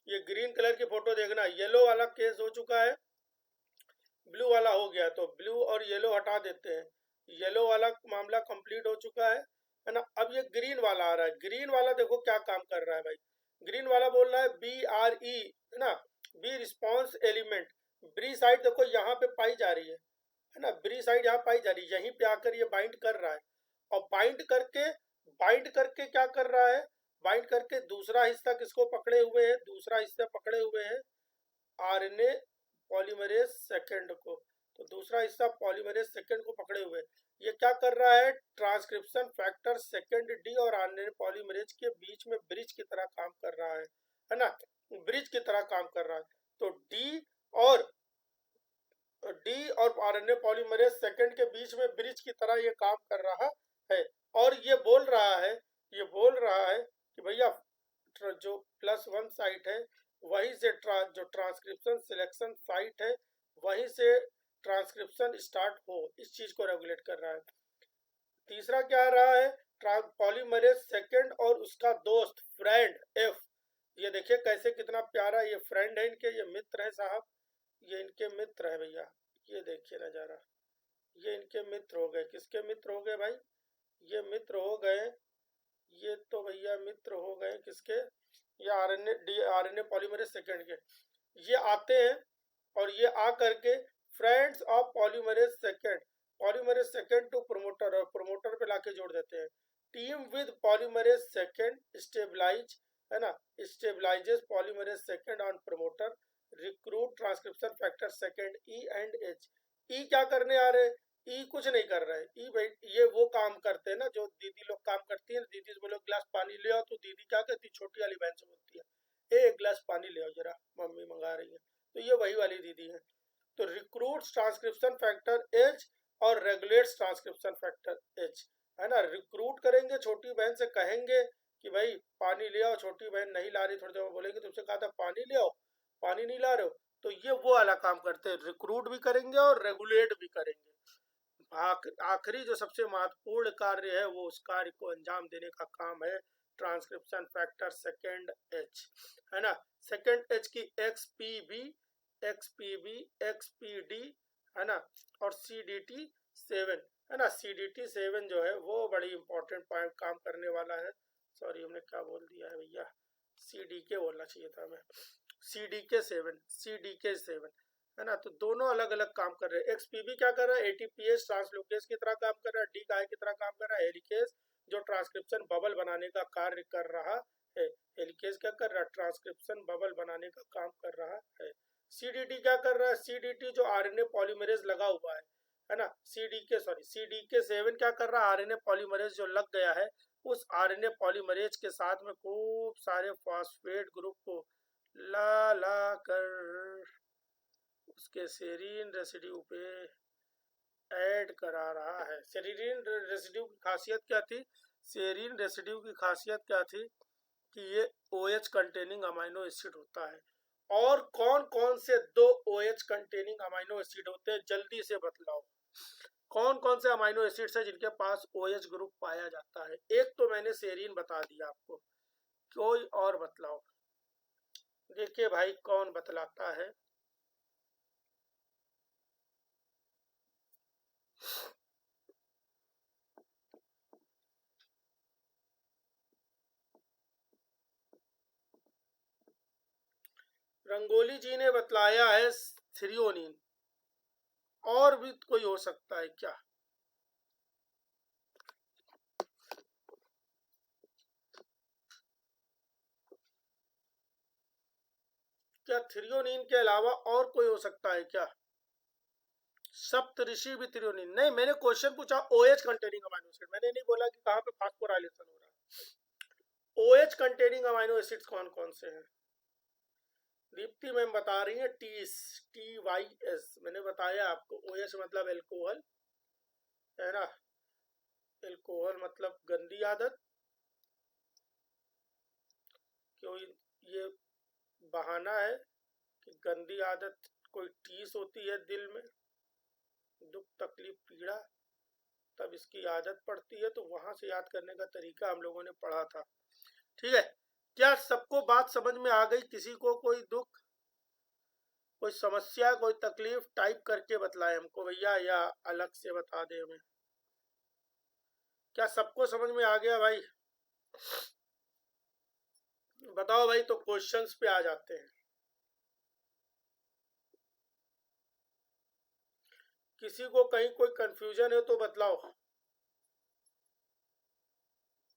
ये ग्रीन कलर की फोटो देखना, येलो वाला केस हो चुका है, ब्लू वाला हो गया। तो ब्लू और येलो हटा देते हैं, येलो वाला मामला कंप्लीट हो चुका है ना। अब ये ग्रीन वाला आ रहा है, ग्रीन वाला देखो क्या काम कर रहा है भाई। ग्रीन वाला बोल रहा है BRE है ना, बी रिस्पॉन्स एलिमेंट, ब्री साइड देखो यहाँ पे पाई जा रही है ना, ब्री साइड यहाँ पाई जा रही है, यहीं पे आकर ये बाइंड कर रहा है। और बाइंड करके क्या कर रहा है, बाइंड करके दूसरा हिस्सा किसको पकड़े हुए है, दूसरा हिस्सा पकड़े हुए है RNA पॉलीमरेज सेकंड को। तो दूसरा हिस्सा पॉलीमरेज सेकंड को पकड़े हुए, ये क्या कर रहा है, ट्रांसक्रिप्शन फैक्टर सेकंड डी और RNA पॉलीमरेज के बीच में ब्रिज की तरह काम कर रहा है ना, ब्रिज की तरह काम कर रहा है। तो और RNA पॉलीमरेज सेकंड के बीच में ब्रिज की तरह ये काम कर रहा है। और ये बोल रहा है कि भैया जो +1 साइट है वहीं से जो ट्रांसक्रिप्शन सिलेक्शन साइट है वहीं से ट्रांसक्रिप्शन स्टार्ट हो, इस चीज को रेगुलेट कर रहा है। तीसरा क्या आ रहा है, पॉलीमरेज सेकंड और उसका दोस्त फ्रेंड F, ये देखिए कैसे कितना प्यारा, ये फ्रेंड है इनके, ये मित्र है साहब, ये इनके मित्र है भैया, ये देखिए नज़ारा, ये इनके मित्र हो गए। किसके मित्र हो गए भाई, ये मित्र हो गए, ये तो भैया मित्र हो गए किसके, ये RNA पॉलीमरेज सेकंड के। ये आते हैं और ये आ करके friends of polymerase second to promoter, और प्रोमोटर पे लाके जोड़ देते हैं। Team with polymerase second stabilise है ना, stabilises polymerase second on promoter, recruit transcription factor second E and H. E क्या करने आ रहे, ई कुछ नहीं कर रहा है, ई भाई ये वो काम करते हैं ना जो दीदी लोग काम करती है, दीदी से बोलो गिलास पानी ले आओ, तो दीदी क्या कहती है, छोटी वाली बहन से बोलती है एक गिलास पानी ले आओ जरा, मम्मी मंगा रही है, तो ये वही वाली दीदी है। तो रिक्रूट ट्रांसक्रिप्शन फैक्टर एच और रेगुलेट्स ट्रांसक्रिप्शन फैक्टर एच, है ना, रिक्रूट करेंगे, छोटी बहन से कहेंगे कि भाई पानी ले आओ, छोटी बहन नहीं ला रही, थोड़ी देर में बोलेंगे तुमसे कहा था पानी ले आओ, पानी नहीं ला रहे हो, तो ये वो वाला काम करते हैं, रिक्रूट भी करेंगे और रेगुलेट भी करेंगे। आखिरी जो सबसे महत्वपूर्ण कार्य है वो उस कार्य को अंजाम देने का काम है ट्रांसक्रिप्शन फैक्टर सेकेंड एच, है ना। सेकेंड एच की XPB, XPB, XPD, है ना, और CDT7, है ना। CDT7 जो है वो बड़ी इंपॉर्टेंट काम करने वाला है, सॉरी हमने क्या बोल दिया है भैया, CDK बोलना चाहिए था हमें, CDK7, है ना। तो दोनों अलग अलग काम कर रहे हैं। XPB क्या कर रहा है, ATPase ट्रांसलोकेस की तरह काम कर रहा है, डी काय की तरह काम कर रहा है, हेलिकेज जो ट्रांसक्रिप्शन बबल बनाने का कार्य कर रहा है, हेलिकेज क्या कर रहा है, ट्रांसक्रिप्शन बबल बनाने का काम कर रहा है। CDT क्या कर रहा है, CDT जो RNA पॉलीमरेज लगा हुआ है ना, CDK7 क्या कर रहा है, RNA पॉलीमरेज जो लग गया है, उस RNA पॉलीमरेज के साथ में खूब सारे फॉस्फेट ग्रुप को ला ला कर उसके सेरीन रेसिड्यू पे ऐड करा रहा है। सेरीन रेसिड्यू की खासियत क्या थी, सेरीन रेसिड्यू की खासियत क्या थी कि ये OH कंटेनिंग अमाइनो एसिड होता है। और कौन कौन से 2 OH कंटेनिंग अमाइनो एसिड होते हैं, जल्दी से बतलाओ, कौन कौन से अमाइनो एसिड्स है जिनके पास OH ग्रुप पाया जाता है। एक तो मैंने सेरीन बता दिया आपको, कोई और बतलाओ, देखिए भाई कौन बतलाता है। रंगोली जी ने बतलाया है थ्रियोनिन, और भी कोई हो सकता है क्या, क्या थ्रियोनिन के अलावा और कोई हो सकता है क्या, सप्तऋषि भी थ्रियोनिन नहीं, मैंने क्वेश्चन पूछा OH कंटेनिंग अमाइनो एसिड, मैंने नहीं बोला कि कहाँ पे फास्फोराइलेशन हो रहा है। OH कंटेनिंग अमाइनो एसिड्स कौन कौन से हैं, दीप्ति मैम बता रही है TYS, मैंने बताया आपको, OH मतलब एल्कोहल, है ना, एल्कोहल मतलब गंदी आदत, क्यों ये बहाना है कि गंदी आदत कोई टीस होती है दिल में, दुख तकलीफ पीड़ा, तब इसकी आदत पड़ती है, तो वहां से याद करने का तरीका हम लोगों ने पढ़ा था। ठीक है, क्या सबको बात समझ में आ गई, किसी को कोई दुख, कोई समस्या, कोई तकलीफ, टाइप करके बतलाए हमको भैया, या अलग से बता दे हमें, क्या सबको समझ में आ गया भाई, बताओ भाई, तो क्वेश्चंस पे आ जाते हैं। किसी को कहीं कोई कंफ्यूजन है तो बतलाओ।